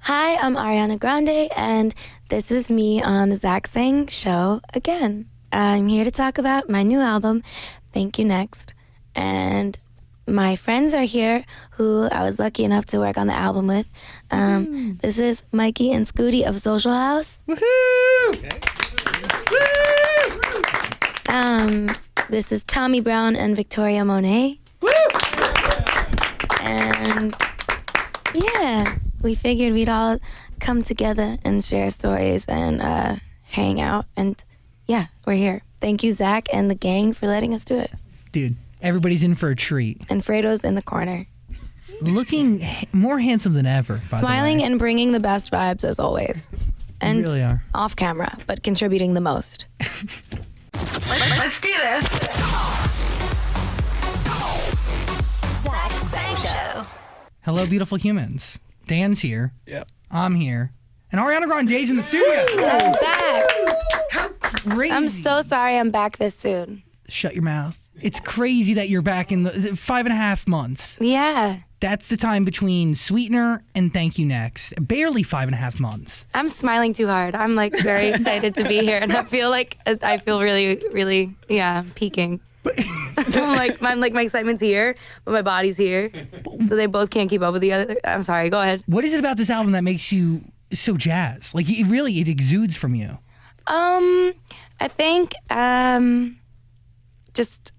Hi, I'm Ariana Grande, and this is me on the Zach Sang Show again. I'm here to talk about my new album, Thank You Next. And my friends are here who I was lucky enough to work on the album with. This is Mikey and Scooty of Social House. Woohoo! This is Tommy Brown and Victoria Monet. Woo! And yeah, we figured we'd all come together and share stories and hang out. And yeah, we're here. Thank you, Zach and the gang, for letting us do it. Dude, everybody's in for a treat. And Fredo's in the corner. Looking more handsome than ever. Smiling and bringing the best vibes as always. And you really are. Off camera, but contributing the most. Let's do this. Zach Sang Show. Hello, beautiful humans. Dan's here. Yep. I'm here. And Ariana Grande's in the studio. I'm back. How crazy. I'm so sorry I'm back this soon. Shut your mouth. It's crazy that you're back in the 5.5 months. Yeah. That's the time between Sweetener and Thank You Next. Barely 5.5 months. I'm smiling too hard. I'm like very excited to be here, and I feel really, really, peaking. I'm like my excitement's here, but my body's here, so they both can't keep up with the other. I'm sorry. Go ahead. What is it about this album that makes you so jazzed? Like it exudes from you. I think just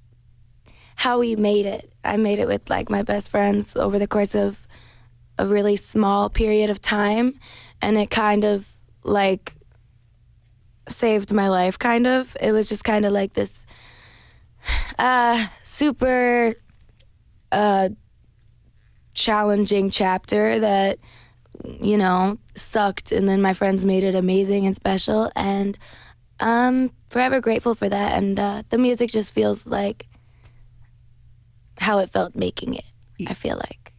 how we made it. I made it with like my best friends over the course of a really small period of time, and it kind of like saved my life. Kind of. It was just kind of like this super challenging chapter that, you know, sucked, and then my friends made it amazing and special, and I'm forever grateful for that. And the music just feels like how it felt making it, I feel like.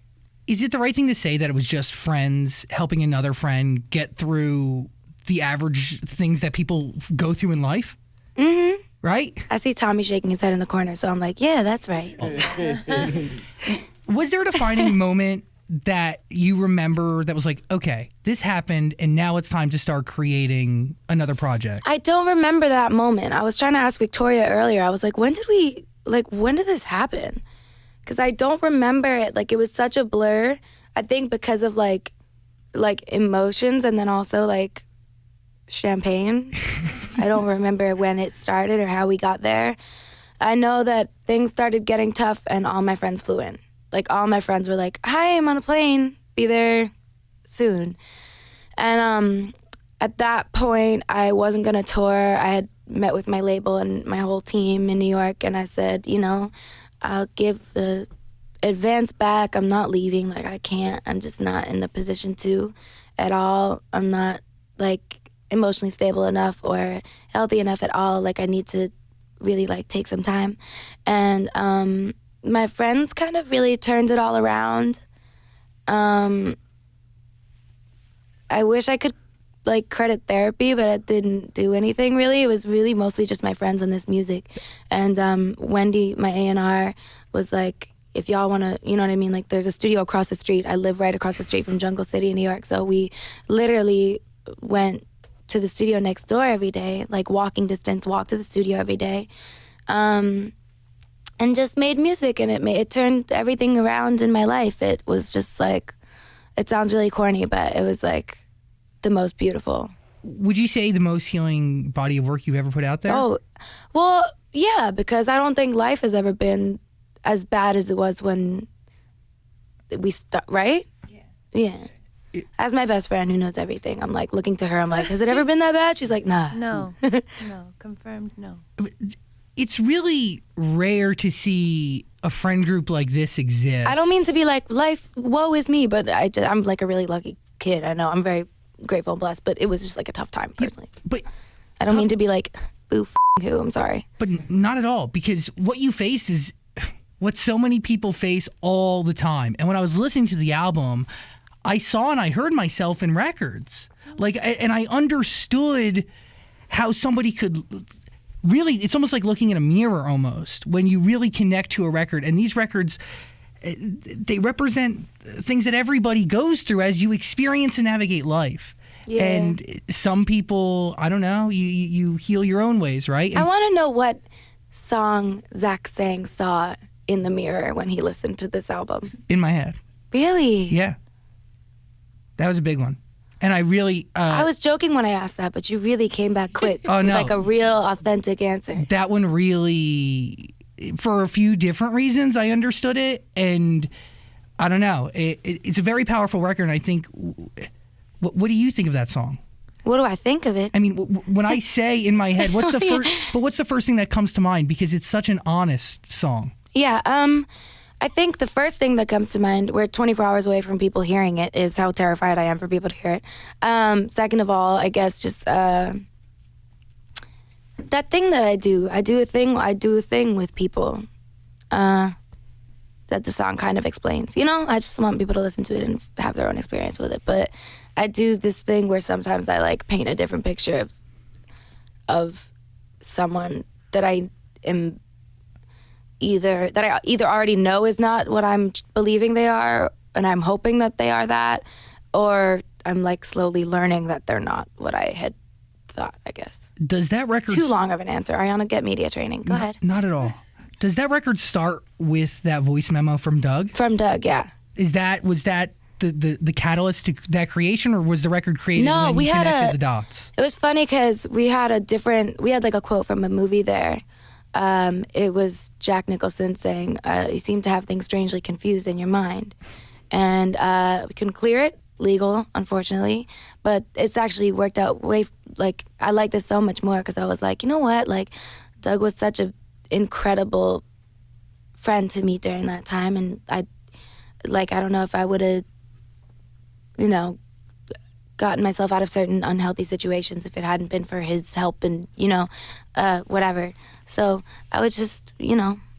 Is it the right thing to say that it was just friends helping another friend get through the average things that people go through in life? Mm-hmm. Right? I see Tommy shaking his head in the corner, so I'm like, yeah, that's right. Was there a defining moment that you remember that was like, okay, this happened and now it's time to start creating another project? I don't remember that moment. I was trying to ask Victoria earlier. I was like, when did this happen? Because I don't remember it. Like, it was such a blur. I think because of like emotions, and then also like champagne. I don't remember when it started or how we got there. I know that things started getting tough and all my friends flew in. Like, all my friends were like, hi, I'm on a plane. Be there soon. And at that point, I wasn't going to tour. I had met with my label and my whole team in New York, and I said, you know, I'll give the advance back. I'm not leaving. Like, I can't. I'm just not in the position to at all. I'm not, like, emotionally stable enough or healthy enough at all. Like, I need to really, like, take some time. And my friends kind of really turned it all around. I wish I could, like, credit therapy, but it didn't do anything, really. It was really mostly just my friends and this music. And Wendy, my A&R, was like, if y'all want to, you know what I mean? Like, there's a studio across the street. I live right across the street from Jungle City in New York. So we literally went to the studio next door every day, like walking distance, walk to the studio every day. And just made music, and it turned everything around in my life. It was just like, it sounds really corny, but it was like the most beautiful. Would you say the most healing body of work you've ever put out there? Oh, well, yeah, because I don't think life has ever been as bad as it was when we right? Yeah. As my best friend who knows everything, I'm like looking to her, I'm like, has it ever been that bad? She's like, nah. No, confirmed, no. It's really rare to see a friend group like this exist. I don't mean to be like, life, woe is me, but I'm like a really lucky kid. I know, I'm very grateful and blessed, but it was just like a tough time personally. Yeah, but I don't mean to be like, boo, who, I'm sorry. But not at all, because what you face is what so many people face all the time. And when I was listening to the album, I saw and I heard myself in records. Like, and I understood how somebody could really, it's almost like looking in a mirror almost, when you really connect to a record. And these records they represent things that everybody goes through as you experience and navigate life. Yeah. And some people, I don't know, you heal your own ways, right? I And want to know what song Zach Sang saw in the mirror when he listened to this album. in my head. Really? Yeah. That was a big one. And I really... I was joking when I asked that, but you really came back quick Oh, with no. like a real, authentic answer. that one really, for a few different reasons, I understood it. And I don't know. It's a very powerful record. And I think... What do you think of that song? What do I think of it? I mean, when I say in my head, what's the first thing that comes to mind? Because it's such an honest song. Yeah, I think the first thing that comes to mind, we're 24 hours away from people hearing it, is how terrified I am for people to hear it. Second of all, I guess just that thing that I do a thing with people that the song kind of explains. You know, I just want people to listen to it and have their own experience with it. But I do this thing where sometimes I like paint a different picture of someone that I either already know is not what I'm believing they are, and I'm hoping that they are that, or I'm like slowly learning that they're not what I had thought, I guess. Does that record... Too long of an answer. Ariana, get media training. Go ahead. Not at all. Does that record start with that voice memo from Doug? From Doug, yeah. Was that the catalyst to that creation, or was the record created No, when we you had connected the dots? It was funny because we had like a quote from a movie there. It was Jack Nicholson saying, you seem to have things strangely confused in your mind. And we couldn't clear it, legal, unfortunately. But it's actually worked out I like this so much more because I was like, you know what? Like, Doug was such an incredible friend to me during that time. And I don't know if I would have, gotten myself out of certain unhealthy situations if it hadn't been for his help and, whatever. So I was just,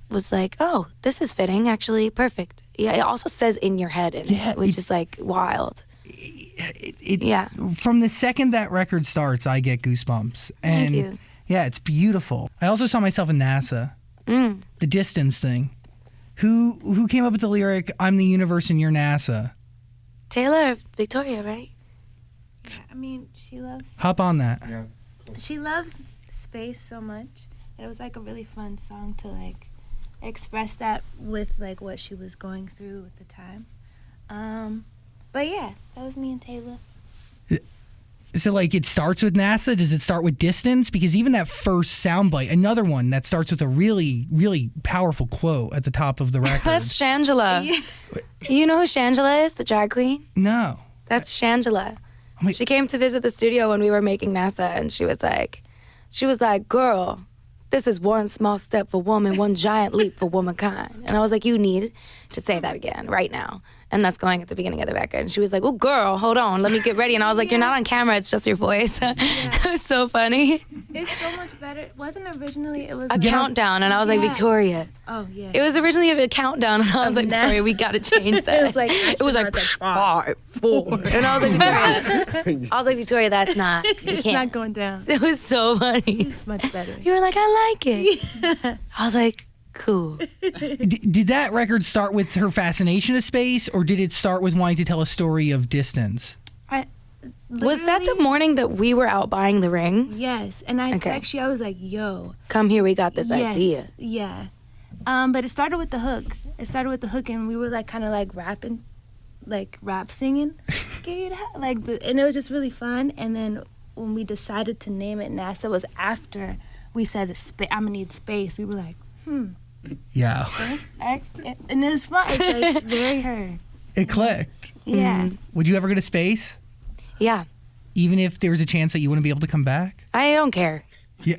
was like, oh, this is fitting, actually, perfect. Yeah, it also says in your head, which is like wild. Yeah. From the second that record starts, I get goosebumps. And Thank you. Yeah, it's beautiful. I also saw myself in NASA. The distance thing. Who came up with the lyric, I'm the universe and you're NASA? Taylor, Victoria, right? Yeah, I mean, she loves space so much, and it was like a really fun song to like express that with like what she was going through at the time. But yeah, that was me and Taylor. So like it starts with NASA? Does it start with distance? Because even that first soundbite, another one that starts with a really, really powerful quote at the top of the record. That's Shangela. Yeah. You know who Shangela is, the drag queen? No. That's Shangela. She came to visit the studio when we were making NASA, and she was like, girl, this is one small step for woman, one giant leap for womankind. And I was like, you need to say that again right now. And that's going at the beginning of the record. And she was like, oh, girl, hold on, let me get ready. And I was like, you're not on camera, it's just your voice. It was so funny. It's so much better. It wasn't originally, it was a countdown. And I was like, Victoria. Oh, yeah. It was originally a countdown. And I was like, Victoria, we got to change that. It was like 5, 4. And I was like, Victoria, that's not, you can't. It's not going down. It was so funny. It's much better. You were like, I like it. I was like, cool. Did that record start with her fascination of space, or did it start with wanting to tell a story of distance? Was that the morning that we were out buying the rings? Yes, and I text you, I was like, yo. Come here, we got this idea. Yeah. But it started with the hook. And we were like kind of like rapping, like rap singing. And it was just really fun. And then when we decided to name it NASA was after we said, I'm gonna need space. We were like, Yeah. And it was fun. It's like very her. It clicked. Yeah. Mm-hmm. Would you ever go to space? Yeah. Even if there was a chance that you wouldn't be able to come back? I don't care. Yeah.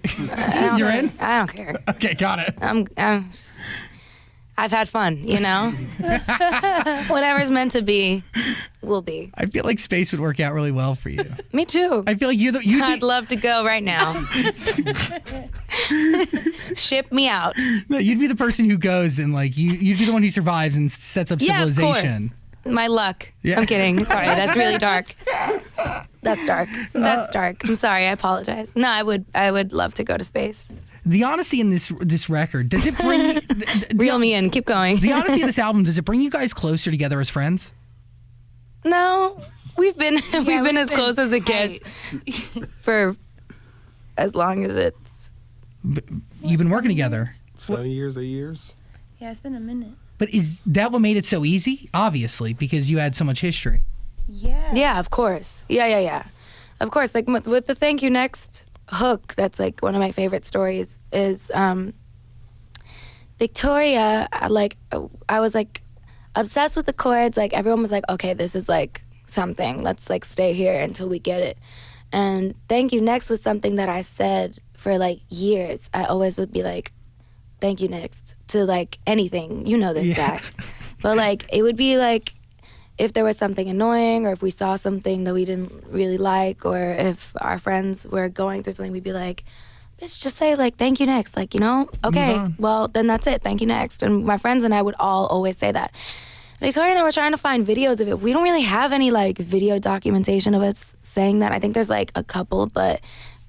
You're in? I don't care. Okay, got it. I've had fun, Whatever's meant to be, will be. I feel like space would work out really well for you. Me too. I feel like I'd love to go right now. Ship me out. No, you'd be the person who goes and like you'd be the one who survives and sets up civilization. Of course. My luck. Yeah. I'm kidding. Sorry, that's really dark. That's dark. I'm sorry. I apologize. No, I would love to go to space. The honesty in this record, does it bring Reel me in. Keep going. the honesty of this album, does it bring you guys closer together as friends? No, we've been we've been as been close as it gets for as long as it's. You've been working together. 7 years, 8 years. Yeah, it's been a minute. But is that what made it so easy? Obviously, because you had so much history. Yeah. Yeah, of course. Yeah. Of course, like with the Thank You Next hook, that's like one of my favorite stories is Victoria, I was like obsessed with the chords. Like everyone was like, okay, this is like something. Let's like stay here until we get it. And Thank You Next was something that I said for like years. I always would be like, thank you next to like anything. You know this guy. But like it would be like if there was something annoying or if we saw something that we didn't really like or if our friends were going through something, we'd be like, bitch, just say like thank you next. Like, you know, okay, well then that's it. Thank you next. And my friends and I would all always say that. Victoria and I were trying to find videos of it. We don't really have any like video documentation of us saying that. I think there's like a couple, but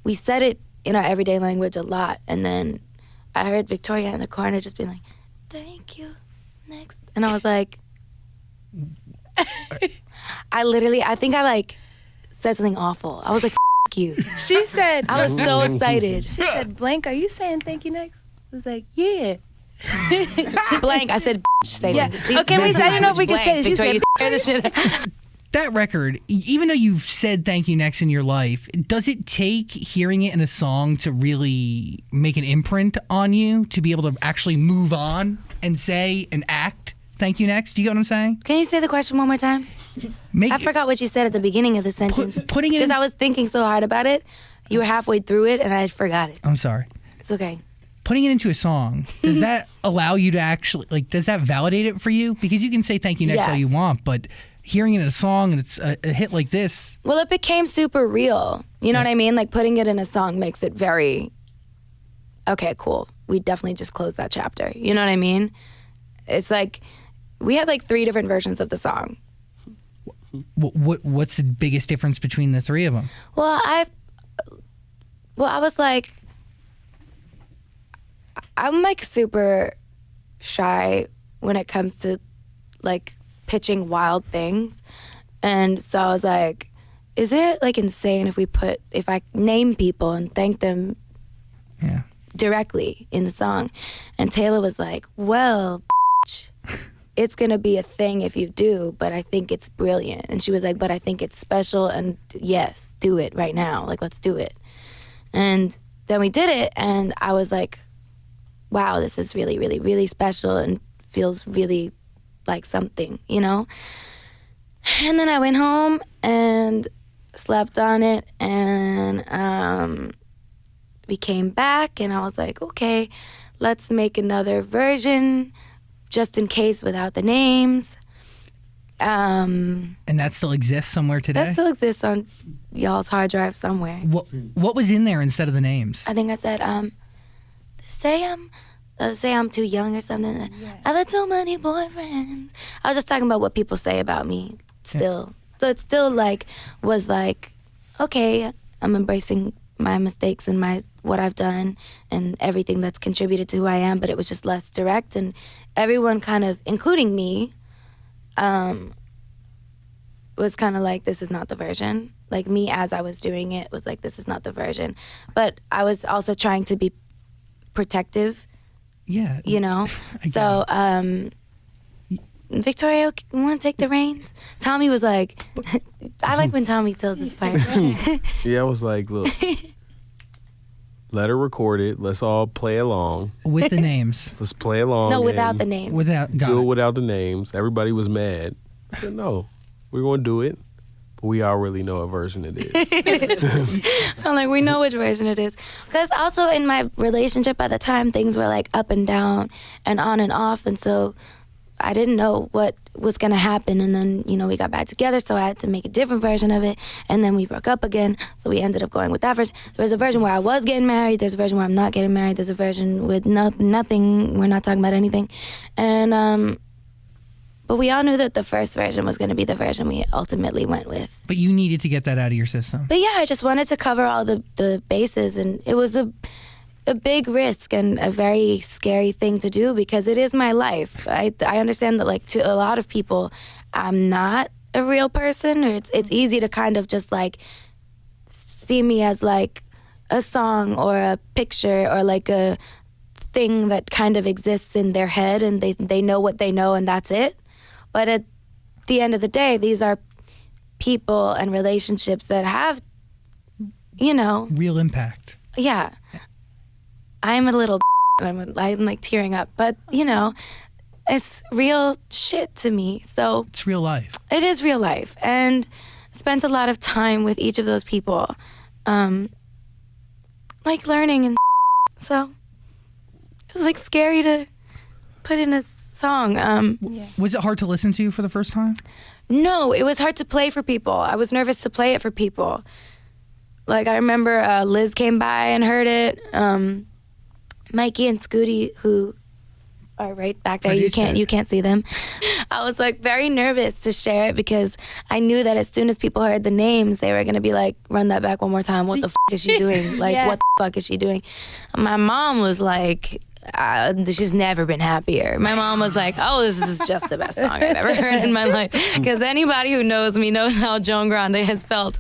we said it in our everyday language a lot. And then I heard Victoria in the corner just being like, thank you, next. And I was like, I think I like said something awful. I was like, F you. She said, I was so excited. she said, Blank, are you saying thank you next? I was like, yeah. Blank, I said, say Yeah. it. Please Okay, use wait, the I didn't know if we language could say it. She Victoria, said, you say this shit. That record, even though you've said thank you next in your life, does it take hearing it in a song to really make an imprint on you to be able to actually move on and say and act thank you next? Do you get what I'm saying? Can you say the question one more time? I forgot what you said at the beginning of the sentence. Putting it because in- I was thinking so hard about it. You were halfway through it and I forgot it. I'm sorry. It's okay. Putting it into a song, does that allow you to actually, like, does that validate it for you? Because you can say thank you next all you Yes. want, but hearing it in a song and it's a hit like this. Well, it became super real. You know what I mean? Like putting it in a song makes it very, okay, cool. We definitely just closed that chapter. You know what I mean? It's like, we had like 3 different versions of the song. What's the biggest difference between the 3 of them? Well, I was like, I'm like super shy when it comes to like pitching wild things. And so I was like, is it like insane if I name people and thank them directly in the song? And Taylor was like, well, it's gonna be a thing if you do, but I think it's brilliant. And she was like, but I think it's special, and yes, do it right now. Like, let's do it. And then we did it, and I was like, wow, this is really, really, really special and feels really like something, you know? And then I went home and slept on it, and we came back, and I was like, okay, let's make another version just in case without the names. And that still exists somewhere today? That still exists on y'all's hard drive somewhere. What was in there instead of the names? I think I said, say I'm too young or something. I've had so many boyfriends. I was just talking about what people say about me still. So it still like was like, okay, I'm embracing my mistakes and what I've done and everything that's contributed to who I am, but it was just less direct, and everyone kind of, including me, was kind of like, this is not the version. Like me as I was doing it was like, this is not the version. But I was also trying to be protective. Yeah. You know? So, Victoria, you want to take the reins? Tommy was like, I like when Tommy tells his part. Yeah, I was like, look, let her record it. Let's all play along. With the names. Let's play along. No, without and the name. Do it without the names. Everybody was mad. I said, no, we're going to do it. But we already know what version it is. I'm like, we know which version it is. Because also in my relationship at the time, things were like up and down and on and off. And so I didn't know what was going to happen. And then, you know, we got back together, so I had to make a different version of it. And then we broke up again, so we ended up going with that version. There was a version where I was getting married. There's a version where I'm not getting married. There's a version with nothing. We're not talking about anything. And, but we all knew that the first version was going to be the version we ultimately went with. But you needed to get that out of your system. But yeah, I just wanted to cover all the bases, and it was a big risk and a very scary thing to do because it is my life. I understand that, like, to a lot of people, I'm not a real person, or it's easy to kind of just like see me as like a song or a picture or like a thing that kind of exists in their head, and they know what they know and that's it. But at the end of the day, these are people and relationships that have, you know, Real impact. yeah. I'm a little I'm like tearing up, but you know, it's real shit to me. So It's real life. it is real life, and spent a lot of time with each of those people, like learning and so it was like scary to put in a song. Was it hard to listen to for the first time? No, it was hard to play for people. I was nervous to play it for people. Like I remember Liz came by and heard it. Mikey and Scooty, who are right back there, you can't see them. I was like very nervous to share it because I knew that as soon as people heard the names, they were gonna be like, "Run that back one more time. What the is she doing? Like, Yeah. what the fuck is she doing?" My mom was like, she's never been happier. My mom was like, "Oh, this is just the best song I've ever heard in my life." Because anybody who knows me knows how Joan Grande has felt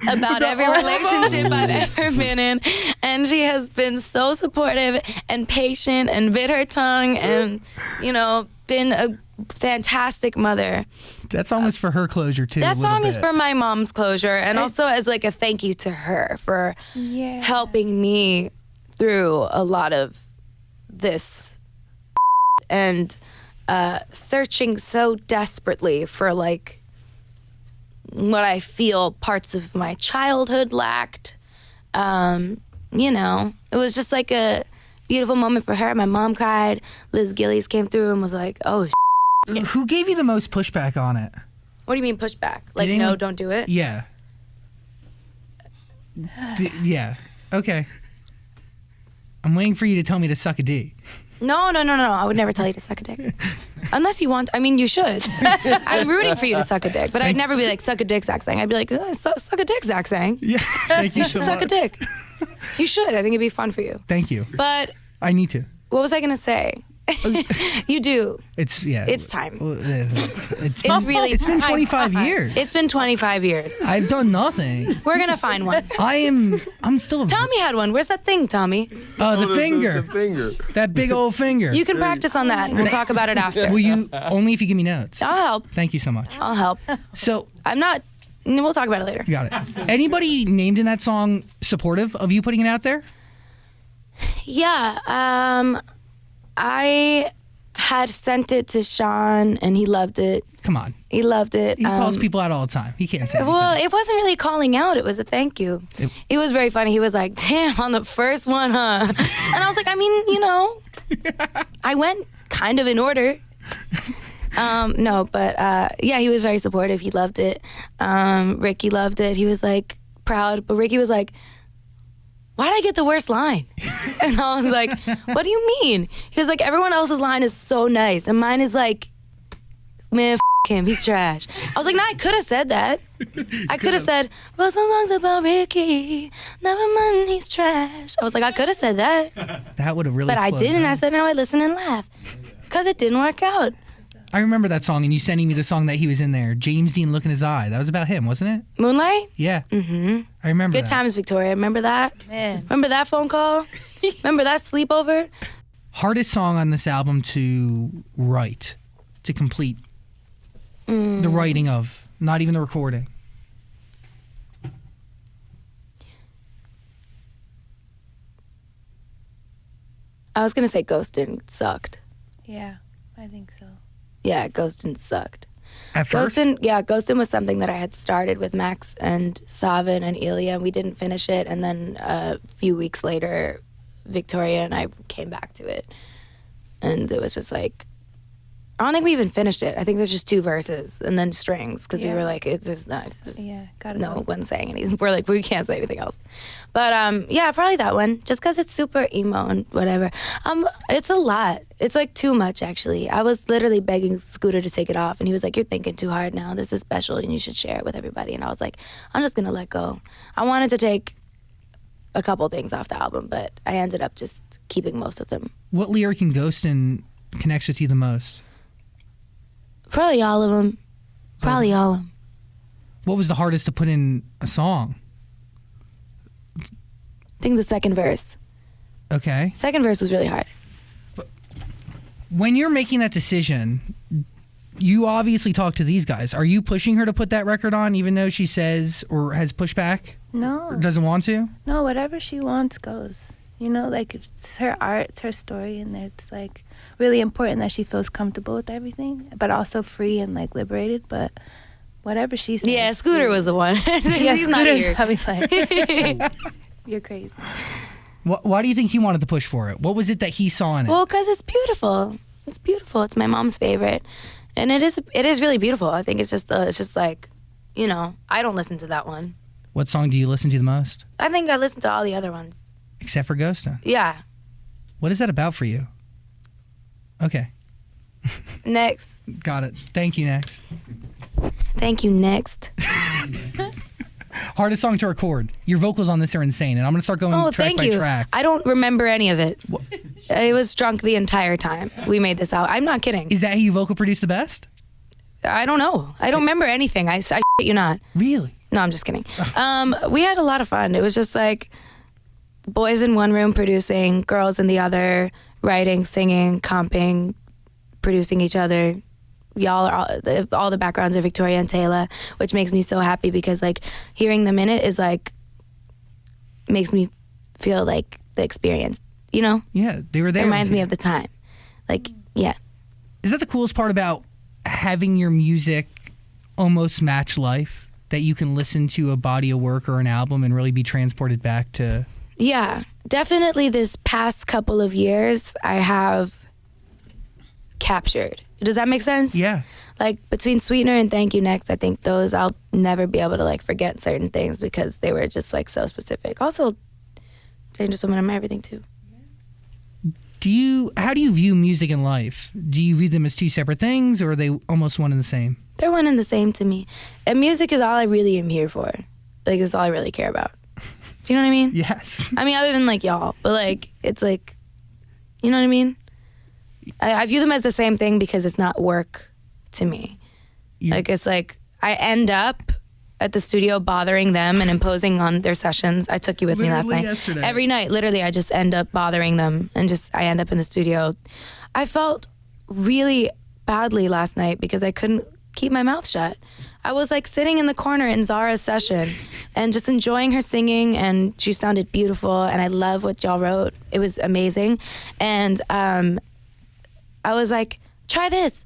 about every relationship I've ever been in. And she has been so supportive and patient and bit her tongue and, you know, been a fantastic mother. That song is for her closure too. That a little song is bit. for my mom's closure, and also as like a thank you to her for Yeah. helping me through a lot of this and searching so desperately for like what I feel parts of my childhood lacked. You know, it was just like a beautiful moment for her. My mom cried. Liz Gillies came through and was like, "Oh, Who gave you the most pushback on it? what do you mean pushback? Like, Did no, anyone- don't do it." Yeah. Yeah. Okay. I'm waiting for you to tell me to suck a D. No. I would never tell you to suck a dick. Unless you want, I mean, you should. I'm rooting for you to suck a dick, but I'd never be like, suck a dick, Zach Sang. I'd be like, suck a dick, Zach Sang. Yeah. Thank you so Suck a much. dick. You should. I think it'd be fun for you. Thank you. But I need to. what was I going to say? You do. It's yeah. It's time. It's It's really It's been time. 25 years. It's been 25 years. I've done nothing. We're going to find one. I'm still a Tommy had one. Where's that thing, Tommy? the finger. The finger. That big old finger. You can practice on that and we'll talk about it after. Will you only if you give me notes? I'll help. Thank you so much. I'll help. So I'm not, we'll talk about it later. you got it. Anybody named in that song supportive of you putting it out there? Yeah. I had sent it to Sean and he loved it. Come on. He loved it. He calls people out all the time. He can't say anything. Well, it wasn't really calling out. It was a thank you. It was very funny. He was like, "Damn, on the first one, huh?" And I was like, I mean, you know, I went kind of in order. No, but yeah, he was very supportive. He loved it. Ricky loved it. He was like proud, but Ricky was like, "Why did I get the worst line?" And I was like, "What do you mean?" He was like, "Everyone else's line is so nice, and mine is like, man, him, he's trash." I was like, "No, I could have said that. I could have said, well, some songs about Ricky, never mind, he's trash." I was like, I could have said that, That would have really but I flowed didn't. I nice. said, "Now I listen and laugh," because it didn't work out. I remember that song and you sending me the song that he was in there. James Dean, Look in His Eye. That was about him, wasn't it? Moonlight, Yeah. Mm-hmm. I remember good that. times, Victoria. Remember that? Man. Remember that phone call? Remember that sleepover? Hardest song on this album to write, to complete the writing of, not even the recording. I was gonna say Ghostin' sucked. Yeah, I think so. Yeah, Ghostin' sucked. At first, Ghostin' was something that I had started with Max and Savin and Ilya, and we didn't finish it. And then a few weeks later, Victoria and I came back to it, and it was just like, I don't think we even finished it. I think there's just 2 verses and then strings because we Yeah. were like, it's just not. It's just, Yeah, gotta no go. one's saying anything. We're like, we can't say anything else. But yeah, probably that one, just because it's super emo and whatever. It's a lot. It's like too much actually. I was literally begging Scooter to take it off, and he was like, "You're thinking too hard now. This is special, and you should share it with everybody." And I was like, I'm just gonna let go. I wanted to take a couple things off the album, but I ended up just keeping most of them. What lyric in Ghostin' connects with you the most? Probably all of them. Probably all of them. What was the hardest to put in a song? I think the second verse. Okay. Second verse was really hard. When you're making that decision, you obviously talk to these guys. Are you pushing her to put that record on even though she says or has pushback? No. Or doesn't want to? No, whatever she wants goes. You know, like it's her art, it's her story, and it's like really important that she feels comfortable with everything, but also free and like liberated. But whatever she says. Yeah, Scooter was the one. Yeah, He's not Scooter's here. probably like, you're crazy. Why do you think he wanted to push for it? What was it that he saw in it? Well, because it's beautiful. It's beautiful. It's my mom's favorite, and it is really beautiful. I think it's just like, you know, I don't listen to that one. What song do you listen to the most? I think I listen to all the other ones. Except for Ghostin'. Yeah. What is that about for you? Okay. Next. Got it. Thank you, next. Thank you. Next. Hardest song to record. Your vocals on this are insane, and I'm going to start going Oh, track thank by you. track. I don't remember any of it. I was drunk the entire time we made this out. I'm not kidding. Is that how you vocal produce the best? I don't know. I don't remember anything. I shit you not. Really? No, I'm just kidding. We had a lot of fun. It was just like boys in one room producing, girls in the other, writing, singing, comping, producing each other. Y'all are all the backgrounds are Victoria and Taylor, which makes me so happy because like hearing them in it is like makes me feel like the experience, you know? Yeah, they were there. It reminds with me you. of the time. Like, yeah. Is that the coolest part about having your music almost match life? That you can listen to a body of work or an album and really be transported back to... Yeah, definitely this past couple of years I have captured. Does that make sense? Yeah. Like between Sweetener and Thank You Next, I think those I'll never be able to like forget certain things because they were just like so specific. Also, Dangerous Woman and Everything too. How do you view music and life? Do you view them as two separate things or are they almost one and the same? They're one and the same to me. And music is all I really am here for. Like, it's all I really care about. Do you know what I mean? Yes. I mean, other than like y'all, but like, it's like, you know what I mean? I view them as the same thing because it's not work to me. Like, it's like, I end up at the studio bothering them and imposing on their sessions. I took you with me last Literally night. yesterday. Every night, literally, I just end up bothering them and I end up in the studio. I felt really badly last night because I couldn't keep my mouth shut. I was like sitting in the corner in Zara's session and just enjoying her singing, and she sounded beautiful, and I love what y'all wrote. It was amazing. And I was like, try this.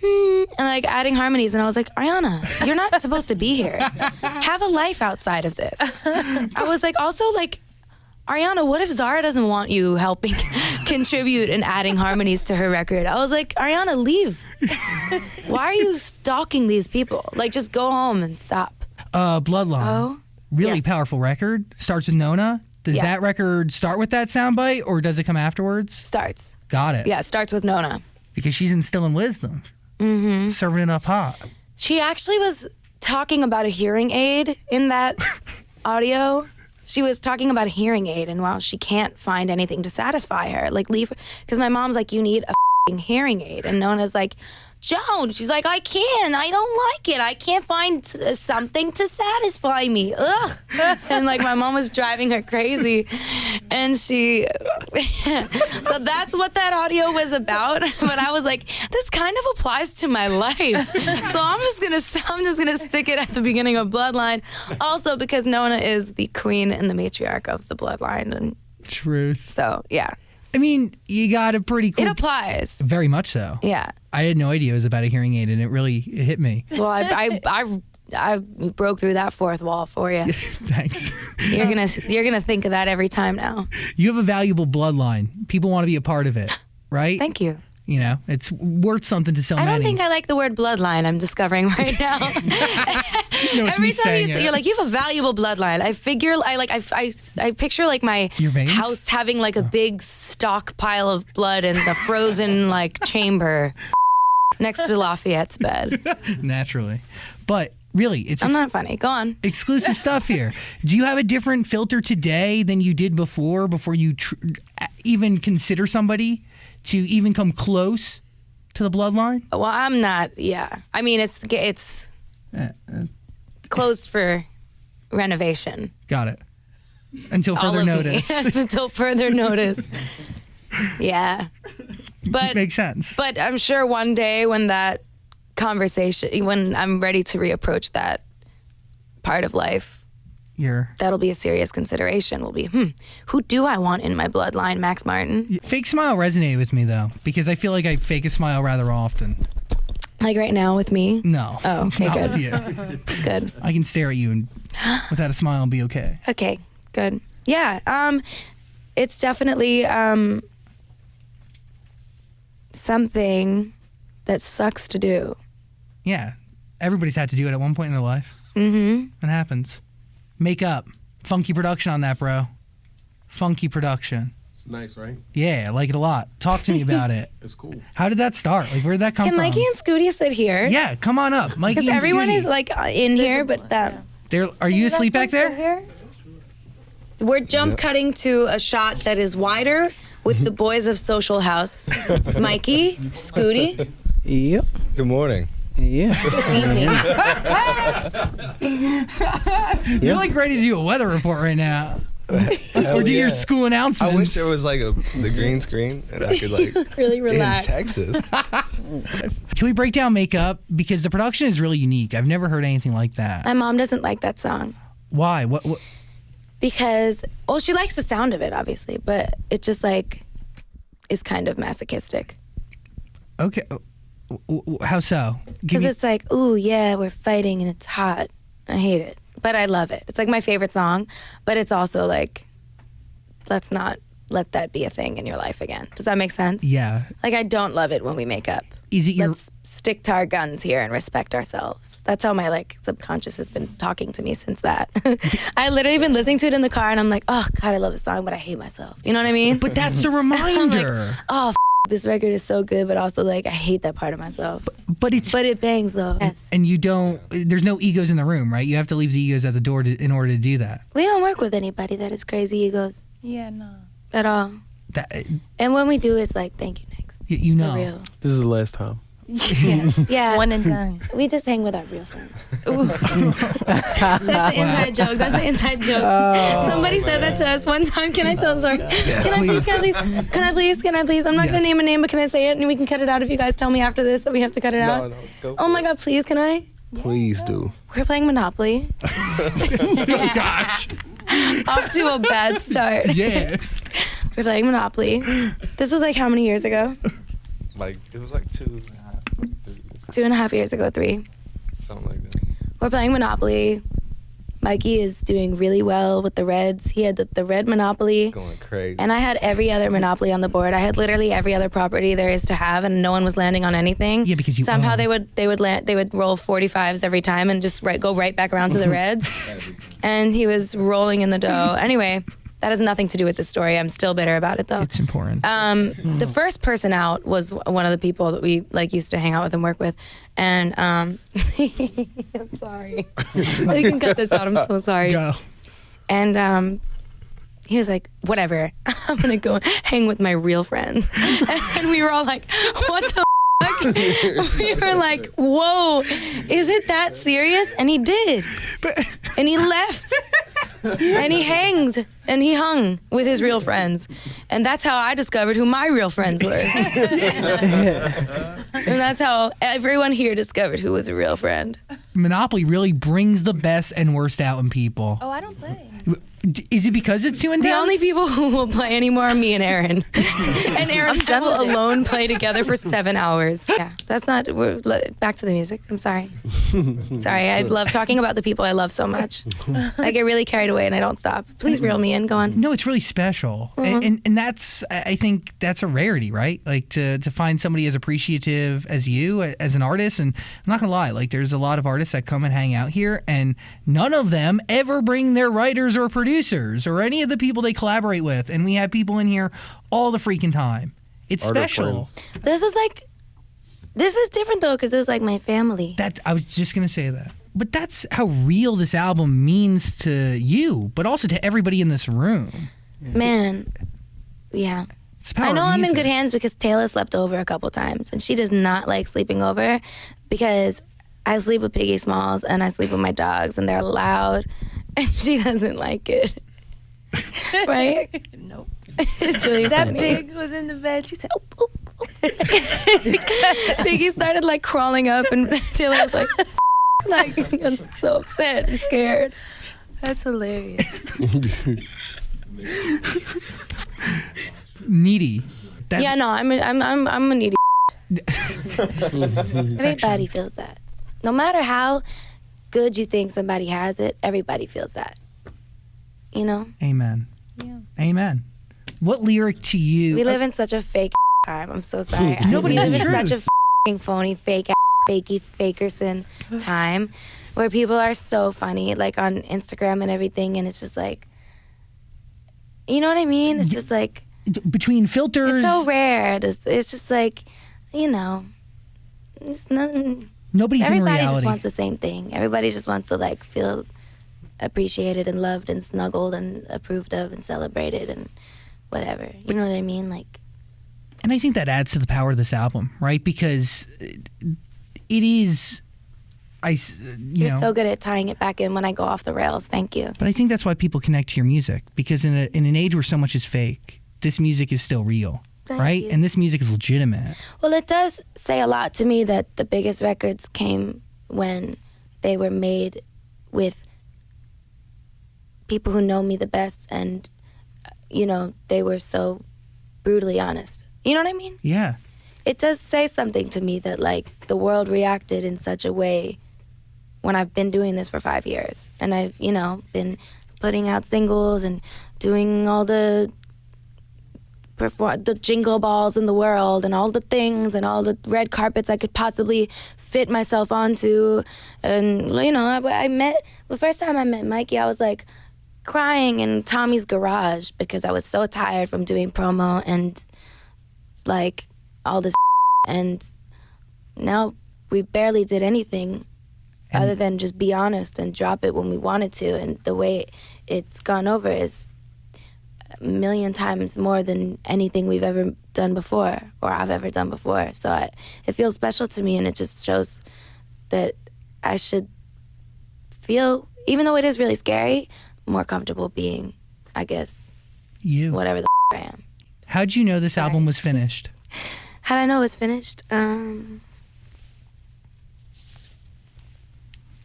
And like adding harmonies, and I was like, Ariana, you're not supposed to be here. Have a life outside of this. I was like, also like, Ariana, what if Zara doesn't want you helping contribute and adding harmonies to her record? I was like, Ariana, leave. Why are you stalking these people? Like, just go home and stop. Bloodline. Oh, Really yes. powerful record. Starts with Nona. Does Yes. that record start with that soundbite or does it come afterwards? Starts. Got it. Yeah, it starts with Nona. Because she's instilling wisdom. Mm-hmm. Serving it up hot. She actually was talking about a hearing aid in that audio. She was talking about a hearing aid, and while she can't find anything to satisfy her, like leave her, because my mom's like, you need a f***ing hearing aid, and Nona's like, Joan, she's like, I don't like it. I can't find something to satisfy me. Ugh. And like my mom was driving her crazy, and she, so that's what that audio was about. But I was like, this kind of applies to my life, so I'm just gonna stick it at the beginning of Bloodline. Also because Nona is the queen and the matriarch of the Bloodline, and Truth. so yeah, I mean, you got a pretty cool... it applies. Very much so. Yeah. I had no idea it was about a hearing aid, and it really hit me. Well, I broke through that fourth wall for you. Thanks. You're gonna think of that every time now. You have a valuable bloodline. People want to be a part of it, right? Thank you. You know, it's worth something to so I many. don't think I like the word bloodline. I'm discovering right now. No, it's Every me time saying it. you're like, you have a valuable bloodline. I picture like my Your veins? house having like a big stockpile of blood in the frozen like chamber next to Lafayette's bed. Naturally. But Really, it's I'm not funny. Go on. exclusive stuff here. Do you have a different filter today than you did before you even consider somebody to even come close to the bloodline? Well, I'm not. Yeah. I mean, it's closed for renovation. Got it. Until All further of me. notice. Until further notice. Yeah. But Makes sense. But I'm sure one day when that conversation, when I'm ready to reapproach that part of life, that'll be a serious consideration. Will be, who do I want in my bloodline? Max Martin? Fake smile resonated with me though, because I feel like I fake a smile rather often. Like right now with me? No. Oh, okay, Not good. with you. Good. I can stare at you and without a smile and be okay. Okay, good. Yeah, it's definitely something that sucks to do. Yeah. Everybody's had to do it at one point in their life. Mm-hmm. It happens. Makeup. Funky production on that, bro. Funky production. It's nice, right? Yeah, I like it a lot. Talk to me about it. It's cool. How did that start? Like, where did that come Can from? Mikey and Scooty sit here? Yeah, come on up. Mikey Because and everyone Scooty. is like in here, but that. Are you asleep back there? We're jump cutting to a shot that is wider with the boys of Social House. Mikey, Scooty. Yep. Good morning. Yeah. You're like ready to do a weather report right now. Or do your school announcements. I wish there was like the green screen and I could like Really relax. in Texas. Can we break down Makeup? Because the production is really unique. I've never heard anything like that. My mom doesn't like that song Why? What? because, well, she likes the sound of it, obviously, but it just like is kind of masochistic. Okay. How so? Give Because me- it's like, ooh, yeah, we're fighting and it's hot. I hate it, but I love it. It's like my favorite song, but it's also like, let's not let that be a thing in your life again. Does that make sense? Yeah. Like, I don't love it when we make up. Is it your? Let's stick to our guns here and respect ourselves. That's how my like subconscious has been talking to me since that. I literally been listening to it in the car and I'm like, oh God, I love this song, but I hate myself. You know what I mean? But that's the reminder. Oh, this record is so good, but also like I hate that part of myself. But it bangs though. Yes. And you don't. There's no egos in the room, right? You have to leave the egos at the door in order to do that. We don't work with anybody that has crazy egos Yeah, no. at all. That And when we do, it's like, thank you, next. you For know. real. This is the last time. Yeah. One and done. We just hang with our real friends. That's an inside joke. That's an inside joke. Somebody said that to us one time. Can I tell a story? Can I please? I'm not going Yes. to name a name, but can I say it? And we can cut it out if you guys tell me after this that we have to cut it out. No, go Oh my God, please, can I? Please do. We're playing Monopoly. Oh gosh. Off to a bad start. Yeah. We're playing Monopoly. This was like how many years ago? Like it was like 2.5, 3, 2.5 years ago, 3. something like that. We're playing Monopoly. Mikey is doing really well with the reds. He had the red Monopoly. Going crazy. And I had every other Monopoly on the board. I had literally every other property there is to have, and no one was landing on anything. Yeah, because you somehow own. they would roll 45s every time and just go right back around to the reds. And he was rolling in the dough. Anyway, that has nothing to do with the story. I'm still bitter about it though. It's important. The first person out was one of the people that we like used to hang out with and work with, and I'm sorry. You can cut this out. I'm so sorry. Go. And he was like, whatever, I'm gonna go hang with my real friends. And we were all like, what the fuck? We were like, whoa, is it that serious? And he did. And he left. And he hung with his real friends. And that's how I discovered who my real friends were. And that's how everyone here discovered who was a real friend. Monopoly really brings the best and worst out in people. Oh, I don't play. Is it because it's too intense? The only people who will play anymore are me and Aaron. And Aaron and I will alone play together for 7 hours. Yeah, that's not. Back to the music. I'm sorry. Sorry, I love talking about the people I love so much. I get really carried away and I don't stop. Please reel me in. Go on. No, it's really special, and that's, I think that's a rarity, right? Like to find somebody as appreciative as you as an artist. And I'm not gonna lie, like there's a lot of artists that come and hang out here, and none of them ever bring their writers or producers or any of the people they collaborate with, and we have people in here all the freaking time. It's Art of special. friends. This is different though, because this is like my family. That I was just gonna say that. But that's how real this album means to you, but also to everybody in this room. Man, yeah. It's the power I know of I'm in music. good hands because Taylor slept over a couple times, and she does not like sleeping over because I sleep with Piggy Smalls and I sleep with my dogs, and they're loud, and she doesn't like it. Right? Nope. It's really That funny. pig was in the bed. She said, "Oh, oh, oh." Piggy started like crawling up, and Taylor was like, I'm so upset and scared. That's hilarious. Needy. That, Yeah, no, I'm a needy. Everybody feels that. No matter how good you think somebody has it, everybody feels that. You know? Amen. Yeah. Amen. What lyric to you? We live in such a fake time. I'm so sorry. Nobody We live in knows the such a f***ing phony, fake, fakey, fakerson time where people are so funny, like on Instagram and everything, and it's just like, you know what I mean? It's just like, Between filters. it's so rare. It's just like, you know, it's nothing. Nobody's in Everybody reality. just wants the same thing. Everybody just wants to like feel appreciated and loved and snuggled and approved of and celebrated and whatever. You know what I mean? Like, And I think that adds to the power of this album, right? Because it is, you're know, so good at tying it back in when I go off the rails. Thank you. But I think that's why people connect to your music, because in an age where so much is fake, this music is still real, Thank right? you. And this music is legitimate. Well, it does say a lot to me that the biggest records came when they were made with people who know me the best, and you know, they were so brutally honest. You know what I mean? Yeah. It does say something to me that like the world reacted in such a way when I've been doing this for 5 years, and I've, you know, been putting out singles and doing all the jingle balls in the world and all the things and all the red carpets I could possibly fit myself onto. And, you know, the first time I met Mikey, I was like crying in Tommy's garage because I was so tired from doing promo and like all this. And now we barely did anything other than just be honest and drop it when we wanted to. And the way it's gone over is a million times more than anything we've ever done before or I've ever done before. So it feels special to me, and it just shows that I should feel, even though it is really scary, more comfortable being, I guess, You. whatever the I am. How'd you know this album was finished? How'd I know it was finished? I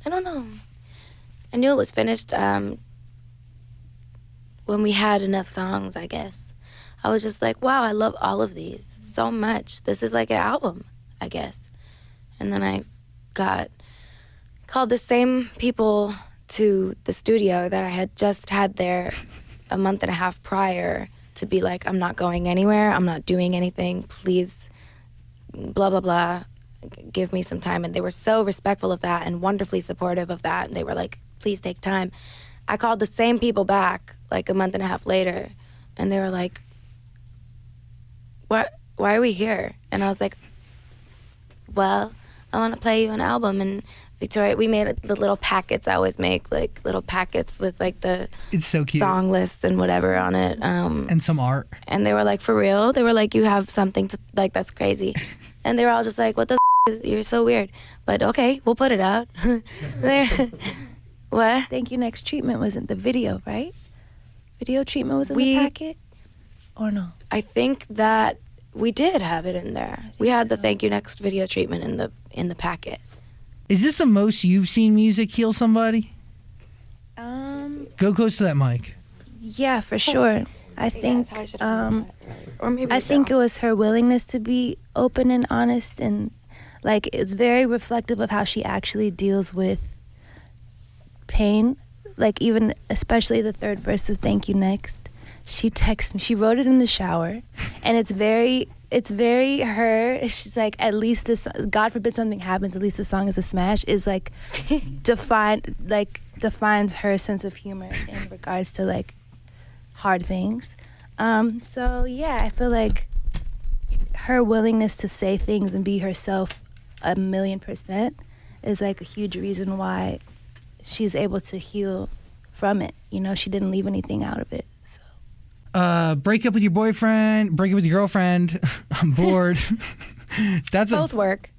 don't know. I knew it was finished when we had enough songs, I guess. I was just like, wow, I love all of these so much. This is like an album, I guess. And then I called the same people to the studio that I had just had there a month and a half prior to be like, I'm not going anywhere. I'm not doing anything. Please, blah, blah, blah. Give me some time. And they were so respectful of that and wonderfully supportive of that. And they were like, please take time. I called the same people back like a month and a half later, and they were like, why are we here? And I was like, well, I want to play you an album. And Victoria, we made the little packets I always make, like little packets with like the It's so cute. song lists and whatever on it. And some art. And they were like, for real? They were like, you have something to, like, that's crazy. And they were all just like, what the is, you're so weird. But okay, we'll put it out. What? Thank You Next treatment wasn't the video, right? Video treatment was in We- the packet? Or no? I think that we did have it in there. We had the Thank You Next video treatment in the packet. Is this the most you've seen music heal somebody? Go close to that mic. Yeah, for sure. I think Or maybe I think it don't. was her willingness to be open and honest, and like it's very reflective of how she actually deals with pain. Like even especially the third verse of Thank You Next. She texts me. She wrote it in the shower, and it's very her. She's like, at least this, God forbid something happens, at least the song is a smash, is like defines her sense of humor in regards to like hard things. So yeah, I feel like her willingness to say things and be herself 1,000,000% is like a huge reason why she's able to heal from it. You know, she didn't leave anything out of it. So. Break up with your boyfriend, break up with your girlfriend. I'm bored. That's Both work.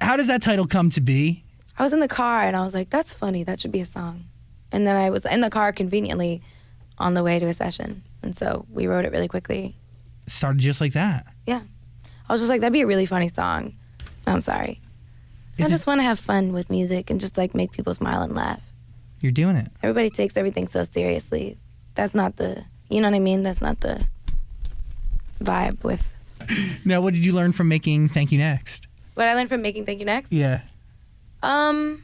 How does that title come to be? I was in the car and I was like, that's funny. That should be a song. And then I was in the car conveniently on the way to a session. And so we wrote it really quickly. Started just like that. Yeah. I was just like, that'd be a really funny song. I'm sorry. I just want to have fun with music and just like make people smile and laugh. You're doing it. Everybody takes everything so seriously. That's not the, you know what I mean? That's not the vibe with. Now, what did you learn from making Thank You Next? What I learned from making Thank You Next? Yeah. I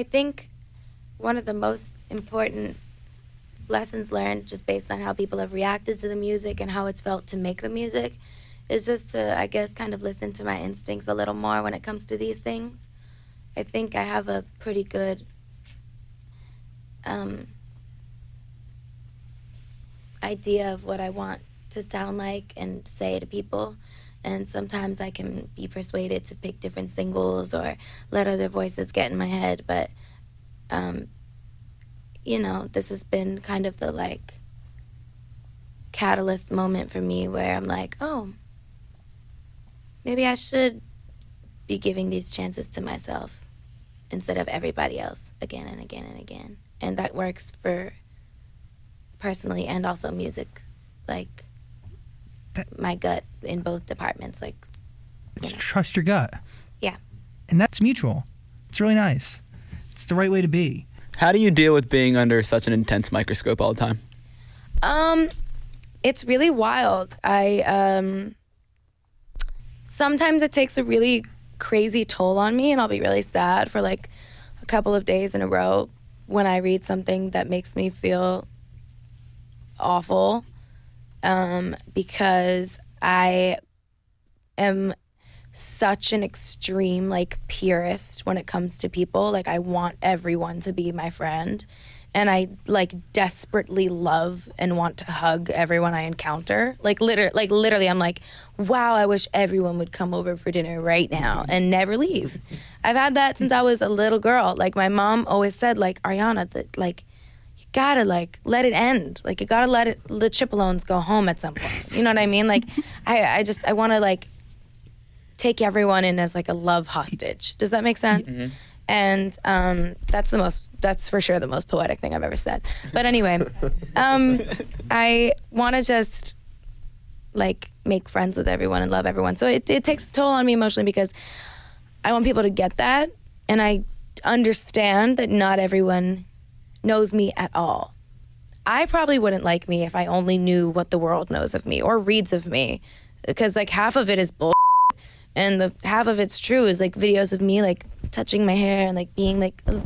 think one of the most important lessons learned, just based on how people have reacted to the music and how it's felt to make the music, is just to, I guess, kind of listen to my instincts a little more when it comes to these things. I think I have a pretty good idea of what I want to sound like and say to people. And sometimes I can be persuaded to pick different singles or let other voices get in my head. But, you know, this has been kind of the, like, catalyst moment for me where I'm like, oh, maybe I should be giving these chances to myself instead of everybody else again and again and again. And that works for personally and also music, like my gut in both departments. Like, It's trust your gut. Yeah. And that's mutual. It's really nice. It's the right way to be. How do you deal with being under such an intense microscope all the time? It's really wild. Sometimes it takes a really crazy toll on me, and I'll be really sad for like a couple of days in a row when I read something that makes me feel awful, because I am such an extreme like purist when it comes to people. Like, I want everyone to be my friend, and I like desperately love and want to hug everyone I encounter. Literally, I'm like, wow, I wish everyone would come over for dinner right now and never leave. I've had that since I was a little girl. Like, my mom always said, like, Ariana, that like, you gotta like let it end. Like, you gotta let the Chippelones go home at some point. You know what I mean? Like, I want to like take everyone in as like a love hostage. Does that make sense? Mm-hmm. And that's for sure the most poetic thing I've ever said. But anyway, I want to just like make friends with everyone and love everyone. So it takes a toll on me emotionally because I want people to get that. And I understand that not everyone knows me at all. I probably wouldn't like me if I only knew what the world knows of me or reads of me, because like half of it is bull. And the half of it's true is like videos of me like touching my hair and like being like a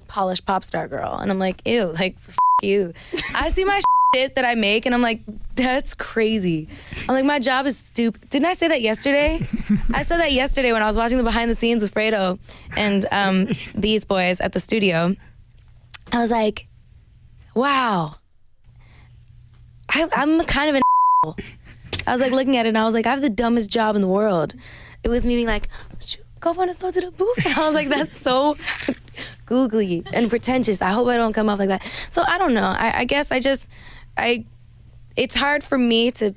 polished pop star girl. And I'm like, ew, like f you. I see my shit that I make and I'm like, that's crazy. I'm like, my job is stupid. Didn't I say that yesterday? I said that yesterday when I was watching the behind the scenes with Fredo and these boys at the studio. I was like, wow, I'm kind of an I was like looking at it and I was like, I have the dumbest job in the world. It was me being like, go on and so to the booth. I was like, that's so googly and pretentious. I hope I don't come off like that. So I don't know. I guess it's hard for me to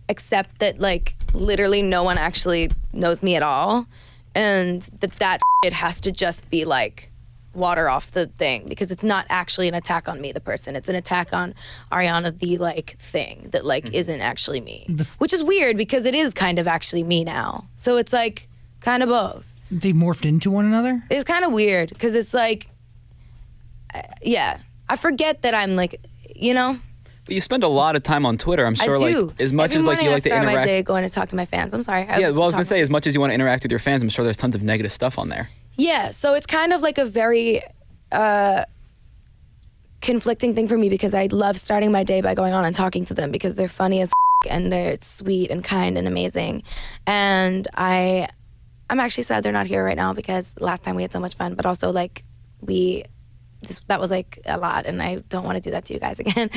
accept that like literally no one actually knows me at all, and that it has to just be like water off the thing, because it's not actually an attack on me, the person. It's an attack on Ariana, the like thing that like isn't actually me, which is weird because it is kind of actually me now. So it's like kind of both. They morphed into one another? It's kind of weird because it's like, yeah, I forget that I'm like, you know. But you spend a lot of time on Twitter. I'm sure, I do. Like as much Every as like you like to start interact. my day going to talk to my fans. I'm sorry. I was gonna say, as much as you want to interact with your fans, I'm sure there's tons of negative stuff on there. Yeah, so it's kind of like a very conflicting thing for me, because I love starting my day by going on and talking to them because they're funny as and they're sweet and kind and amazing. And I'm actually sad they're not here right now because last time we had so much fun, but also like we that was like a lot, and I don't want to do that to you guys again.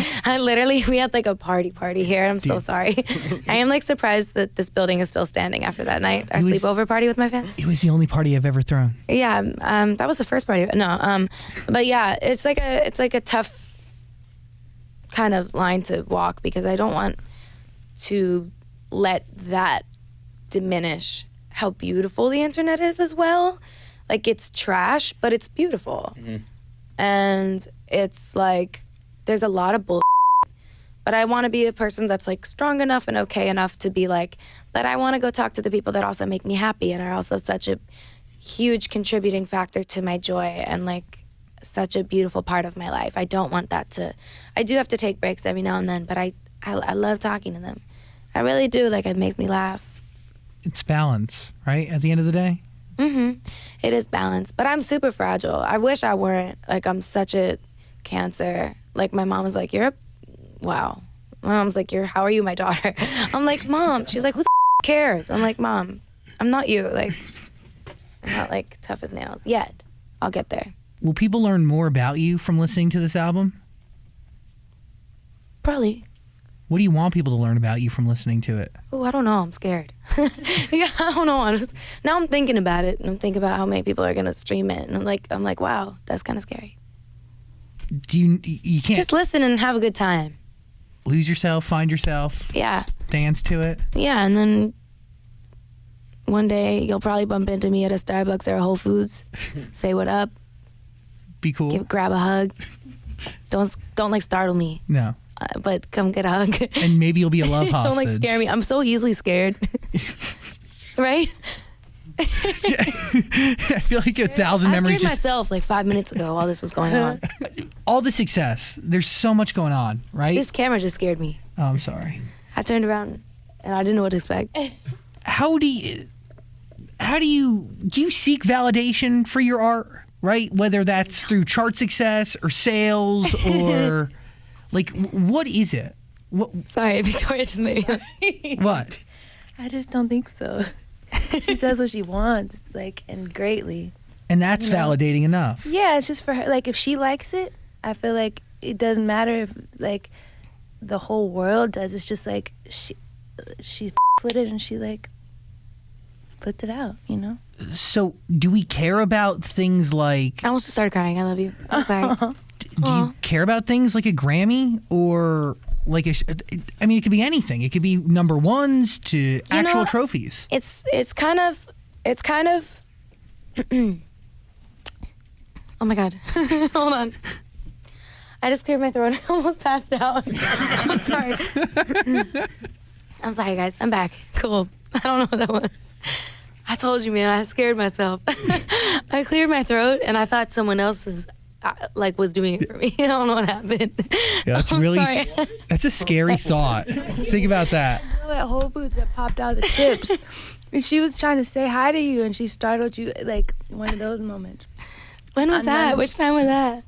We had like a party here. I'm so sorry. I am like surprised that this building is still standing after that night, our sleepover party with my fans. It was the only party I've ever thrown. Yeah, that was the first party. No, but yeah, it's like a tough kind of line to walk, because I don't want to let that diminish how beautiful the internet is as well. Like, it's trash, but it's beautiful. And it's like, there's a lot of bull, but I want to be a person that's like strong enough and okay enough to be like, but I want to go talk to the people that also make me happy and are also such a huge contributing factor to my joy and like such a beautiful part of my life. I don't want that to, I do have to take breaks every now and then, but I love talking to them. I really do. Like, it makes me laugh. It's balance, right? At the end of the day? It is balance, but I'm super fragile. I wish I weren't. Like, I'm such a Cancer. Like, my mom was like, wow. My mom's like, how are you, my daughter? I'm like, Mom. She's like, who the cares? I'm like, Mom, I'm not you. Like, I'm not like tough as nails yet. I'll get there. Will people learn more about you from listening to this album? Probably. What do you want people to learn about you from listening to it? Oh, I don't know. I'm scared. Yeah, I don't know. Now I'm thinking about it, and I'm thinking about how many people are gonna stream it, and I'm like, wow, that's kind of scary. Do you can't just listen and have a good time. Lose yourself, find yourself. Yeah. Dance to it. Yeah, and then one day you'll probably bump into me at a Starbucks or a Whole Foods. Say what up. Be cool. Grab a hug. Don't like startle me. No. But come get a hug. And maybe you'll be a love hostage. Don't like scare me. I'm so easily scared. Right? I feel like 1,000 memories. I scared myself like 5 minutes ago while this was going on. All the success. There's so much going on, right? This camera just scared me. Oh, I'm sorry. I turned around and I didn't know what to expect. How do you seek validation for your art, right? Whether that's through chart success or sales or like, what is it? Sorry, Victoria just made me. What? I just don't think so. She says what she wants, like, and greatly. And that's validating enough. Yeah, it's just for her. Like, if she likes it, I feel like it doesn't matter if, like, the whole world does. It's just, like, she with it and she, like, puts it out, you know? So, do we care about things like... I almost started crying. I love you. I'm sorry. Do you care about things like a Grammy or... Like, I mean, it could be anything. It could be number ones to actual trophies. It's kind of. Oh my God! Hold on. I just cleared my throat. I almost passed out. I'm sorry. I'm sorry, guys. I'm back. Cool. I don't know what that was. I told you, man. I scared myself. I cleared my throat, and I thought someone else's. Was doing it for me. I don't know what happened. Yeah, that's that's a scary thought. Think about that. You know, at Whole Foods that popped out the chips. And she was trying to say hi to you and she startled you, like one of those moments. When was that? Which time was that?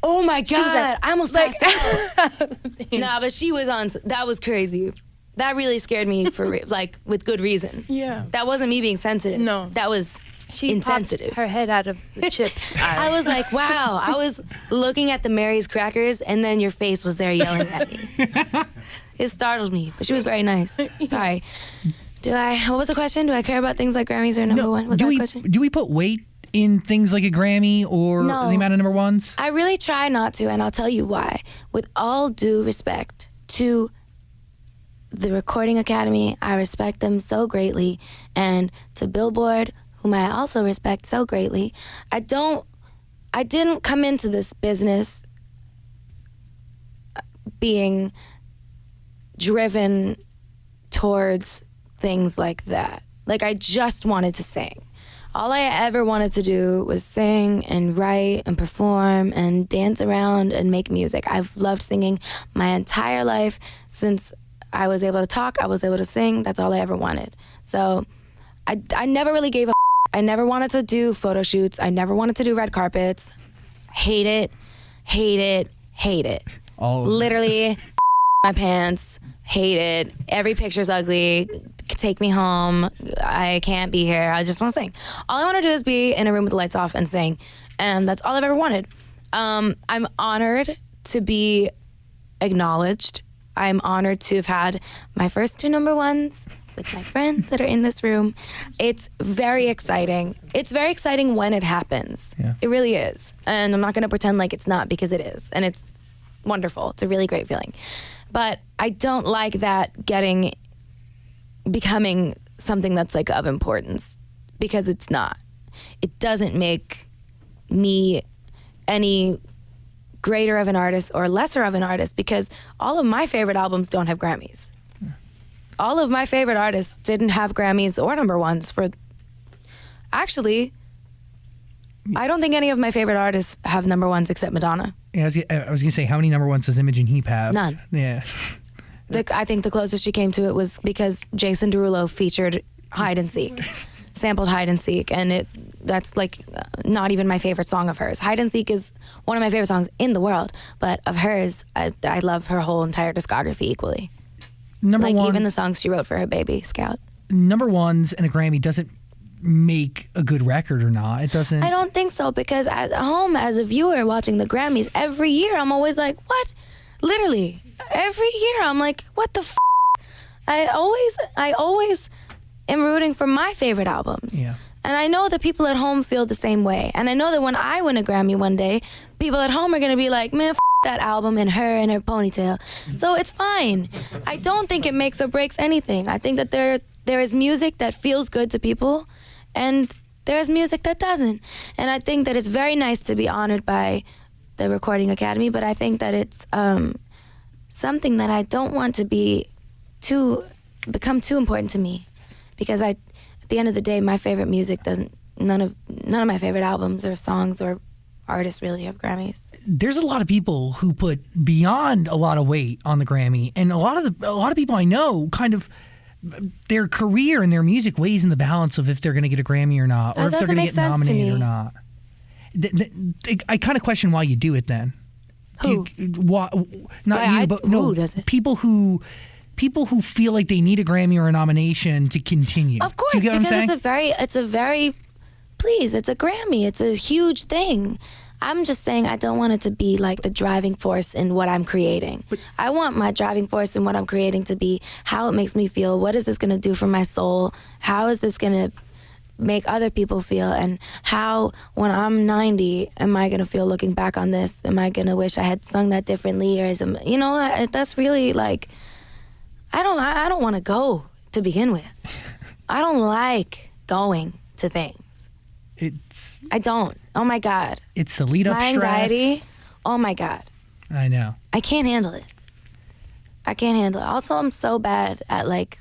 Oh my God. I almost passed out. Nah, but she was on, that was crazy. That really scared me with good reason. Yeah. That wasn't me being sensitive. No. That was She insensitive. popped her head out of the chips. I was like, wow. I was looking at the Mary's crackers, and then your face was there yelling at me. It startled me, but she was very nice. Sorry. What was the question? Do I care about things like Grammys or number one? Was that the question? Do we put weight in things like a Grammy or the amount of number ones? I really try not to, and I'll tell you why. With all due respect to the Recording Academy, I respect them so greatly, and to Billboard, whom I also respect so greatly, I didn't come into this business being driven towards things like that. Like, I just wanted to sing. All I ever wanted to do was sing and write and perform and dance around and make music. I've loved singing my entire life. Since I was able to talk, I was able to sing. That's all I ever wanted. So I never really gave a I never wanted to do photo shoots. I never wanted to do red carpets. Hate it, hate it, hate it. Literally, my pants, hate it. Every picture's ugly. Take me home. I can't be here. I just want to sing. All I want to do is be in a room with the lights off and sing. And that's all I've ever wanted. I'm honored to be acknowledged. I'm honored to have had my first 2 number ones with my friends that are in this room. It's very exciting. It's very exciting when it happens. Yeah. It really is. And I'm not going to pretend like it's not, because it is. And it's wonderful. It's a really great feeling. But I don't like that becoming something that's like of importance, because it's not. It doesn't make me any greater of an artist or lesser of an artist, because all of my favorite albums don't have Grammys. All of my favorite artists didn't have Grammys or number ones for... Actually, I don't think any of my favorite artists have number ones except Madonna. Yeah, I was gonna say, how many number ones does Imogen Heap have? None. Yeah. I think the closest she came to it was because Jason Derulo featured Hide and Seek, sampled Hide and Seek, and that's like not even my favorite song of hers. Hide and Seek is one of my favorite songs in the world, but of hers, I love her whole entire discography equally. Number one, even the songs she wrote for her baby Scout. Number ones and a Grammy doesn't make a good record or not. It doesn't. I don't think so, because at home as a viewer watching the Grammys every year, I'm always like, what? Literally every year I'm like, what the f? I always am rooting for my favorite albums. Yeah. And I know that people at home feel the same way. And I know that when I win a Grammy one day, people at home are going to be like, man, f that album and her ponytail. So it's fine. I don't think it makes or breaks anything. I think that there is music that feels good to people, and there's music that doesn't. And I think that it's very nice to be honored by the Recording Academy, but I think that it's something that I don't want to become too important to me, because at the end of the day, my favorite music none of my favorite albums or songs or artists really have Grammys. There's a lot of people who put beyond a lot of weight on the Grammy, and a lot of people I know kind of their career and their music weighs in the balance of if they're going to get a Grammy or not, or if they're going to get nominated or not. I kind of question why you do it then. Who? Who does it? People who feel like they need a Grammy or a nomination to continue. Of course, do you get because what I'm saying? it's a Grammy. It's a huge thing. I'm just saying I don't want it to be like the driving force in what I'm creating. I want my driving force in what I'm creating to be how it makes me feel. What is this going to do for my soul? How is this going to make other people feel? And how, when I'm 90, am I going to feel looking back on this? Am I going to wish I had sung that differently? Or that's really like, I don't want to go to begin with. I don't like going to things. I don't. Oh my God. It's the lead up my stress. Anxiety. Oh my God. I know. I can't handle it. Also, I'm so bad at like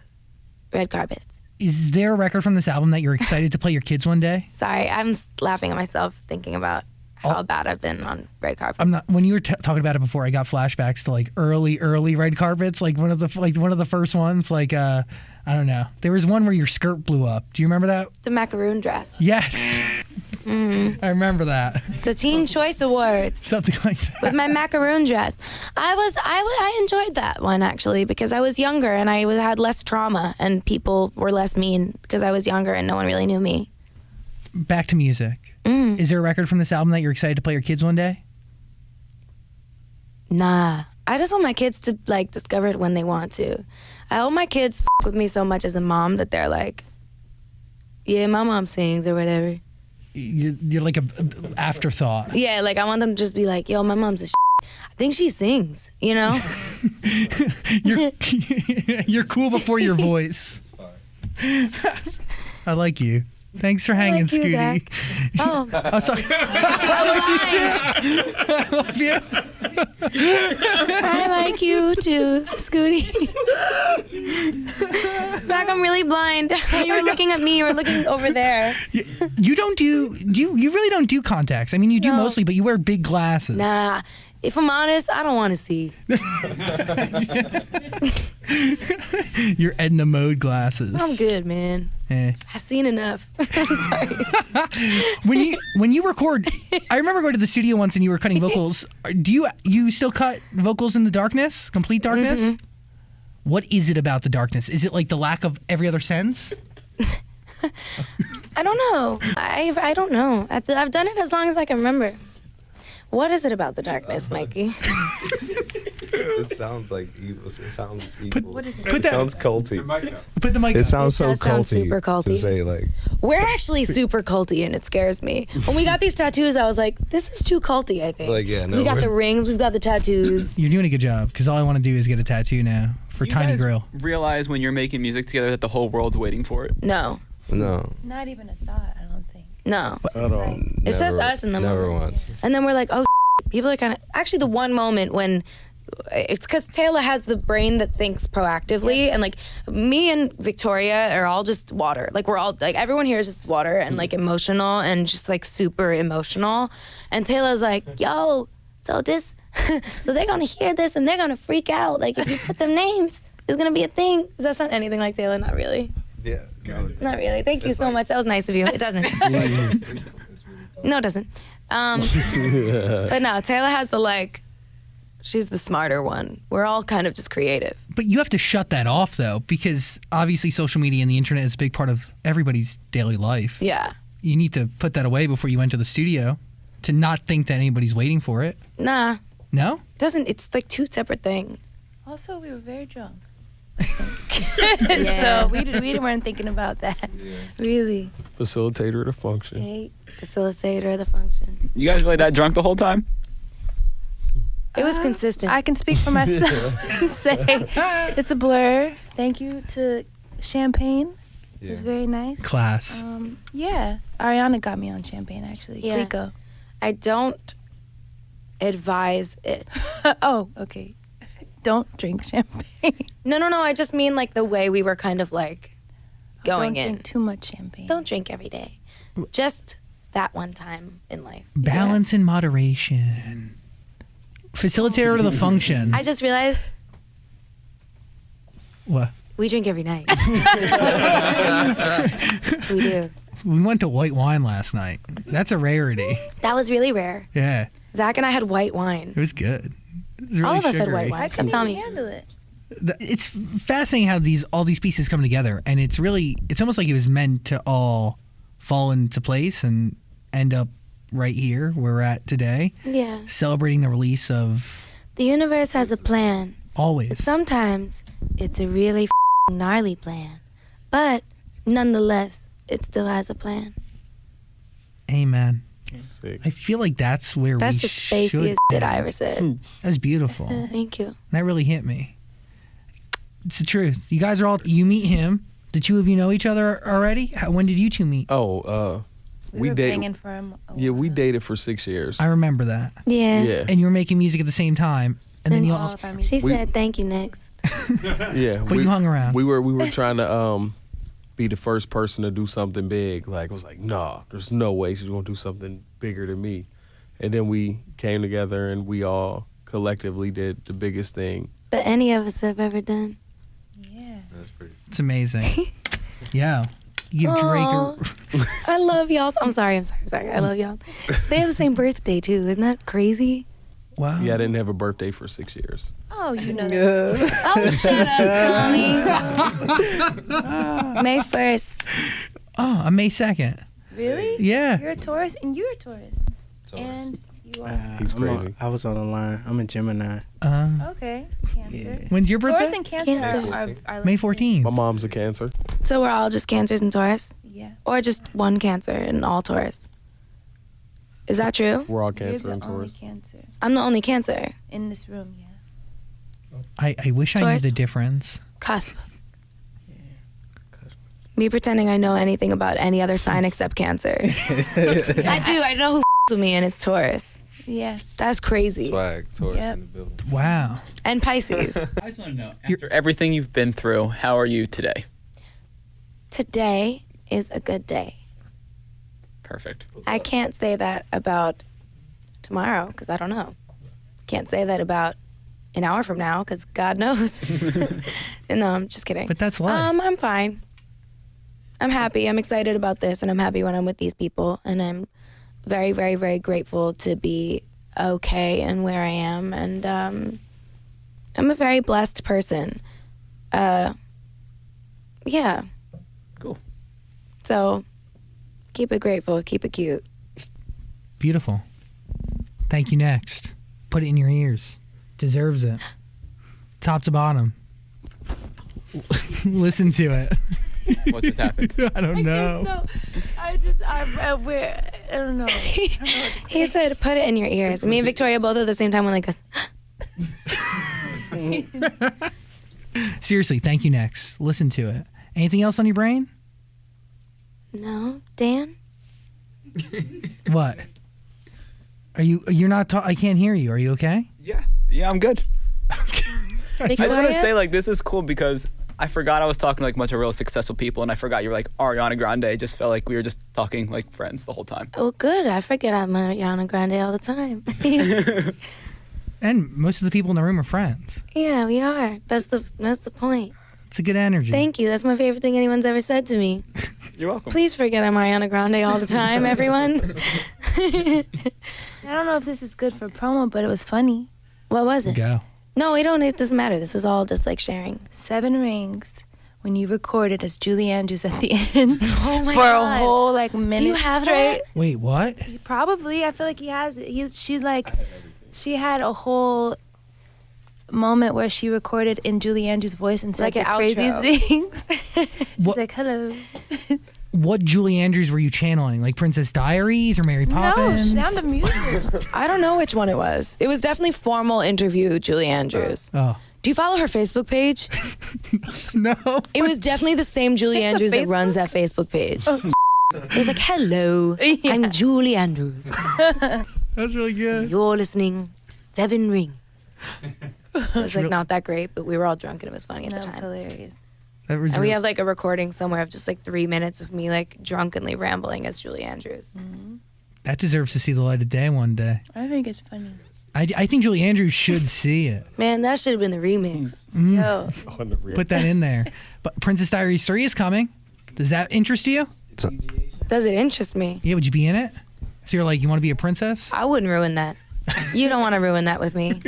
red carpets. Is there a record from this album that you're excited to play your kids one day? Sorry, I'm laughing at myself thinking about how bad I've been on red carpets. I'm not. When you were talking about it before, I got flashbacks to like early red carpets, like one of the first ones. Like I don't know. There was one where your skirt blew up. Do you remember that? The macaroon dress. Yes. I remember that. The Teen Choice Awards. Something like that. With my macaroon dress. I enjoyed that one actually, because I was younger and I had less trauma and people were less mean because I was younger and no one really knew me. Back to music. Is there a record from this album that you're excited to play your kids one day? Nah. I just want my kids to like discover it when they want to. I hope my kids with me so much as a mom that they're like, yeah, my mom sings or whatever. You're like a afterthought. Yeah, like I want them to just be like, yo, my mom's a I think she sings, you know? You're cool before your voice. I like you. Thanks for hanging, like you, Scooty. Zach. Oh. Oh, sorry. I love you too. I love you. I like you too, Scooty. Zach, I'm really blind. You were looking at me. You were looking over there. You don't do. You really don't do contacts. I mean, you do mostly, but you wear big glasses. Nah. If I'm honest, I don't want to see. Your Edna Mode glasses. I'm good, man. I've seen enough. I'm sorry. When you record, I remember going to the studio once and you were cutting vocals. Do you still cut vocals in the darkness, complete darkness? Mm-hmm. What is it about the darkness? Is it like the lack of every other sense? I don't know. I don't know. I've done it as long as I can remember. What is it about the darkness, Mikey? It sounds like evil. It sounds evil. What is it? It sounds culty. Put the mic It up. sounds so does sound culty, super culty. to say like. We're actually super culty, and it scares me. When we got these tattoos, I was like, this is too culty, I think. Like, yeah, no, we got we're- the rings, we've got the tattoos. You're doing a good job because all I want to do is get a tattoo now for You Tiny guys Grill. realize when you're making music together that the whole world's waiting for it? No, No. Not even a thought, I don't think. no. At all. It's just us in the Never moment. once. And then we're like, oh, people are kind of. Actually, the one moment when. It's because Taylor has the brain that thinks proactively, and like me and Victoria are all just water. Like we're all like everyone here is just water and like emotional and just like super emotional. And Taylor's like, "Yo, so this, so they're gonna hear this and they're gonna freak out. Like if you put them names, it's gonna be a thing." Does that sound anything like Taylor? Not really. Yeah. No, Not really. Thank you so much. That was nice of you. It doesn't. No, it doesn't. But no, Taylor has the like. She's the smarter one. We're all kind of just creative. But you have to shut that off though, because obviously social media and the internet is a big part of everybody's daily life. Yeah. You need to put that away before you enter the studio to not think that anybody's waiting for it. Nah. No? Doesn't. It's like two separate things. Also, we were very drunk. So we weren't thinking about that. Really. Facilitator of the function. Okay. Facilitator of the function. You guys really that drunk the whole time? It was consistent. I can speak for myself and say it's a blur. Thank you to Champagne. It was very nice. Class. Yeah. Ariana got me on Champagne, actually. Yeah. Rico. I don't advise it. Oh, okay. Don't drink champagne. No. I just mean like the way we were kind of like going Don't in. drink too much champagne. Don't drink every day. Just that one time in life. Balance and moderation. Facilitator of the function. I just realized What? we drink every night. We do. We went to white wine last night. That's a rarity. That was really rare. Yeah. Zach and I had white wine. It was good. It was really All of us had sugary. white wine. I couldn't Tell even me. handle it. It's fascinating how all these pieces come together, and it's almost like it was meant to all fall into place and end up right here where we're at today, Yeah. celebrating the release of The universe has a plan. Always. Sometimes it's a really gnarly plan, but nonetheless, it still has a plan. Amen. Sick. I feel like that's where That's we the should spaciest shit I end. ever said. That was beautiful. Thank you. That really hit me. It's the truth. You guys are all. You meet him. The two of you know each other already. When did you two meet? Oh, We were date- banging for a Yeah, we while. dated for 6 years. I remember that. Yeah. Yeah, And you were making music at the same time, and then And you. All of our music. She said thank you next. yeah. But you hung around. We were trying to be the first person to do something big. Like it was like, nah, there's no way she's gonna do something bigger than me. And then we came together and we all collectively did the biggest thing. That any of us have ever done. Yeah. That's pretty. It's amazing. Yeah. You give Drake Aw. I love y'all. I'm sorry. I love y'all. They have the same birthday too. Isn't that crazy? Wow. Yeah, I didn't have a birthday for 6 years. Oh, you know that. Oh, shut up, Tommy. May 1st. Oh, I'm May 2nd. Really? Yeah. You're a Taurus and you're a Taurus. And you are. He's crazy. I was on the line. I'm a Gemini. Okay. Cancer. When's your birthday? Taurus and Cancer Cancer. are May like- 14th. My mom's a Cancer. So we're all just Cancers and Taurus? Yeah. Or just one Cancer and all Taurus? Is that true? We're all You're Cancer the and only Taurus. Cancer I'm the only Cancer. in this room, yeah. I wish I knew Taurus? the difference. Cusp. Me pretending I know anything about any other sign except Cancer. I do. I know who with me, and it's Taurus. Yeah. That's crazy. Swag, Taurus Yep. in the building. Wow. And Pisces. I just want to know, after everything you've been through, how are you today? Today is a good day. Perfect. I can't say that about tomorrow because I don't know. Can't say that about an hour from now because God knows. No, I'm just kidding. But that's life. I'm fine. I'm happy. I'm excited about this, and I'm happy when I'm with these people. And I'm very, very, very grateful to be okay and where I am. And I'm a very blessed person. Yeah. Cool. So keep it grateful. Keep it cute. Beautiful. Thank You Next. Put it in your ears. Deserves it. Top to bottom. Listen to it. What just happened? I don't know. No, I don't know. He said, "Put it in your ears." Me and Victoria both at the same time went like this. Seriously, Thank You Next. Listen to it. Anything else on your brain? No, Dan. What? You're not I can't hear you. Are you okay? Yeah, I'm good. I just want to Victoria? say, like, this is cool because I forgot I was talking to, like, a bunch of real successful people, and I forgot you were, like, Ariana Grande. It just felt like we were just talking like friends the whole time. Oh, good. I forget I'm Ariana Grande all the time. And most of the people in the room are friends. Yeah, we are. That's the point. It's a good energy. Thank you. That's my favorite thing anyone's ever said to me. You're welcome. Please forget I'm Ariana Grande all the time, everyone. I don't know if this is good for promo, but it was funny. What was it? Go. No, we don't. It doesn't matter. This is all just like sharing. 7 rings when you recorded as Julie Andrews at the end. Oh my for God. a whole like minute. Do you have straight. that? Wait, what? Probably. I feel like he has it. She had a whole moment where she recorded in Julie Andrews' voice and said Like the an craziest outro. things. She's What- like, hello. What Julie Andrews were you channeling? Like Princess Diaries or Mary No, Poppins? Sound of Music. I don't know which one it was. It was definitely formal interview Julie Andrews. Oh. Do you follow her Facebook page? No. It was definitely the same Julie Andrews that runs that Facebook page. It was like, hello, I'm Julie Andrews. That's really good. You're listening to 7 Rings. It was like not that great, but we were all drunk and it was funny at the That was time. hilarious. That was And we real- have like a recording somewhere of just like 3 minutes of me like drunkenly rambling as Julie Andrews. that deserves to see the light of day one day. I think it's funny. I think Julie Andrews should see it. Man, that should have been the remix. Yo, On the real. Put that in there. But Princess Diaries 3 is coming. Does that interest you? Does it interest me? Yeah, would you be in it? If you're like, you want to be a princess? I wouldn't ruin that. You don't want to ruin that with me.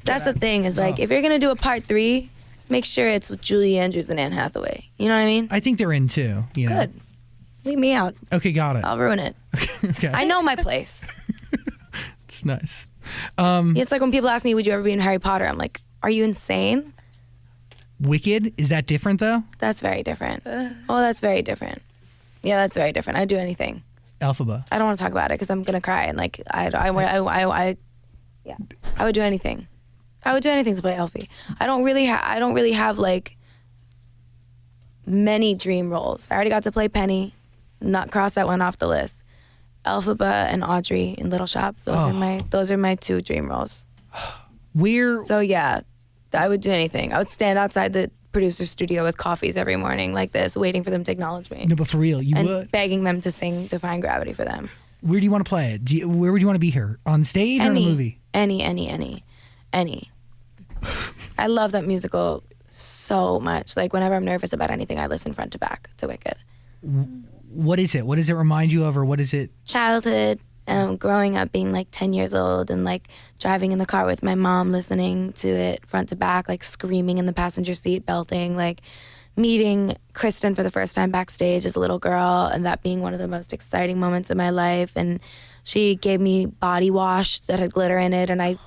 That's the thing is like, if you're going to do a part 3, make sure it's with Julie Andrews and Anne Hathaway. You know what I mean? I think they're in too. You know? Good. Leave me out. Okay, got it. I'll ruin it. Okay. I know my place. It's nice. It's like when people ask me, would you ever be in Harry Potter? I'm like, are you insane? Wicked, is that different though? That's very different. Oh, that's very different. Yeah, that's very different. I'd do anything. Alphaba. I don't want to talk about it because I'm gonna cry and like I would do anything. I would do anything to play Elfie. I don't really have like many dream roles. I already got to play Penny, not cross that one off the list. Elphaba and Audrey in Little Shop. Those are my 2 dream roles. Where So yeah, I would do anything. I would stand outside the producer's studio with coffees every morning like this, waiting for them to acknowledge me. No, but for real, you And would. begging them to sing Defying Gravity for them. Where do you want to play it? Where would you want to be here? On stage or in a movie? Any. I love that musical so much. Like whenever I'm nervous about anything, I listen front to back to Wicked. What is it? What does it remind you of, or what is it? Childhood, growing up, being like 10 years old and like driving in the car with my mom, listening to it front to back, like screaming in the passenger seat, belting, like meeting Kristen for the first time backstage as a little girl, and that being one of the most exciting moments of my life. And she gave me body wash that had glitter in it, and I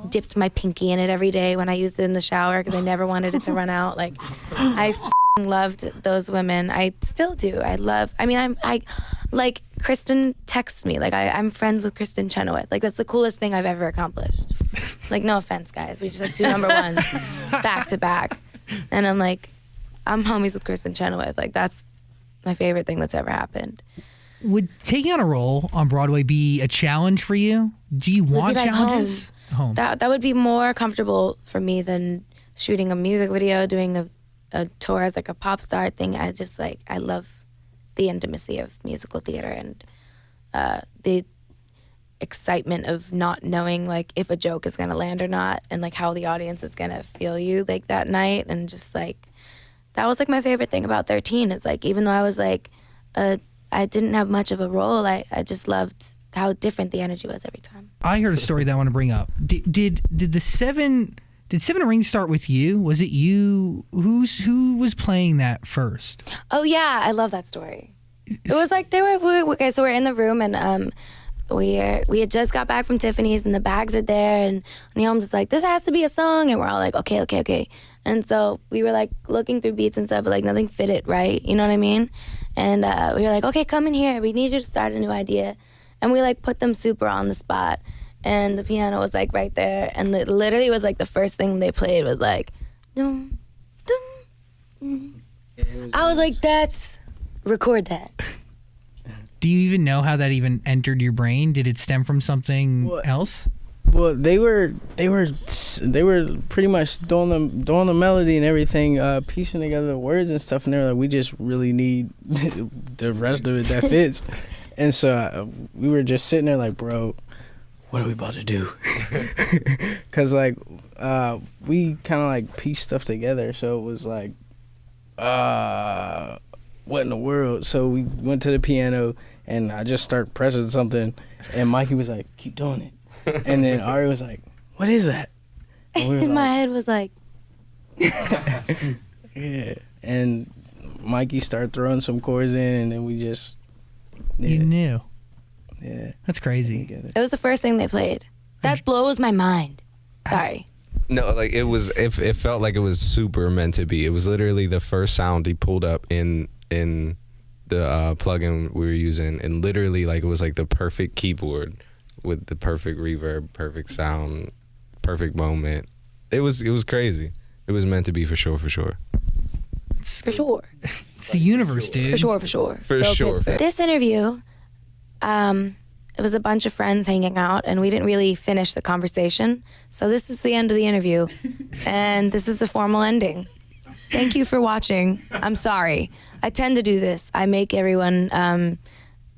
dipped my pinky in it every day when I used it in the shower because I never wanted it to run out. Like, I loved those women. I still do. I like Kristen texts me. Like, I'm friends with Kristen Chenoweth. Like, that's the coolest thing I've ever accomplished. Like, no offense, guys. We just had 2 number ones back to back. And I'm like, I'm homies with Kristen Chenoweth. Like, that's my favorite thing that's ever happened. Would taking on a role on Broadway be a challenge for you? Do you want like challenges? Home. That would be more comfortable for me than shooting a music video, doing a tour as like a pop star thing. I just like, I love the intimacy of musical theater and the excitement of not knowing like if a joke is gonna land or not, and like how the audience is gonna feel you like that night. And just like, that was like my favorite thing about 13. It's like, even though I was like I didn't have much of a role, I just loved how different the energy was every time. I heard a story that I want to bring up. Did the Seven Rings start with you? Was it you? Who was playing that first? Oh yeah, I love that story. It was like we're in the room and we had just got back from Tiffany's and the bags are there, and Neil's just like, this has to be a song, and we're all like, okay. And so we were like looking through beats and stuff, but like nothing fit it right, you know what I mean? And we were like, okay, come in here, we need you to start a new idea. And we like put them super on the spot, and the piano was like right there, and it literally was like the first thing they played was like, dum, dum, I was like, record that. Do you even know how that even entered your brain? Did it stem from something else? Well, they were pretty much doing the melody and everything, piecing together the words and stuff, and they were like, we just really need the rest of it that fits. And so we were just sitting there like, bro, what are we about to do? Because like we kind of like pieced stuff together, so it was like, what in the world? So we went to the piano and I just started pressing something, and Mikey was like, keep doing it. And then Ari was like, what is that? And we were My head was like, yeah. And Mikey started throwing some chords in, and then we just, You knew. Yeah. That's crazy. it was the first thing they played. That blows my mind. Sorry. No, like it was. It felt like it was super meant to be. It was literally the first sound he pulled up in the plugin we were using, and literally like it was like the perfect keyboard with the perfect reverb, perfect sound, perfect moment. It was crazy. It was meant to be for sure. For sure. It's the universe, dude. For sure. For So sure. Pittsburgh. This interview, it was a bunch of friends hanging out, and we didn't really finish the conversation. So this is the end of the interview, and this is the formal ending. Thank you for watching. I'm sorry. I tend to do this. I make everyone,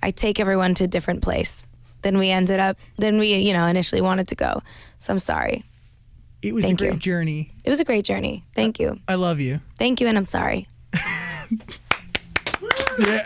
I take everyone to a different place than we initially wanted to go. So I'm sorry. It was Thank a great you. journey. It was a great journey. Thank you. I love you. Thank you, and I'm sorry. Yeah.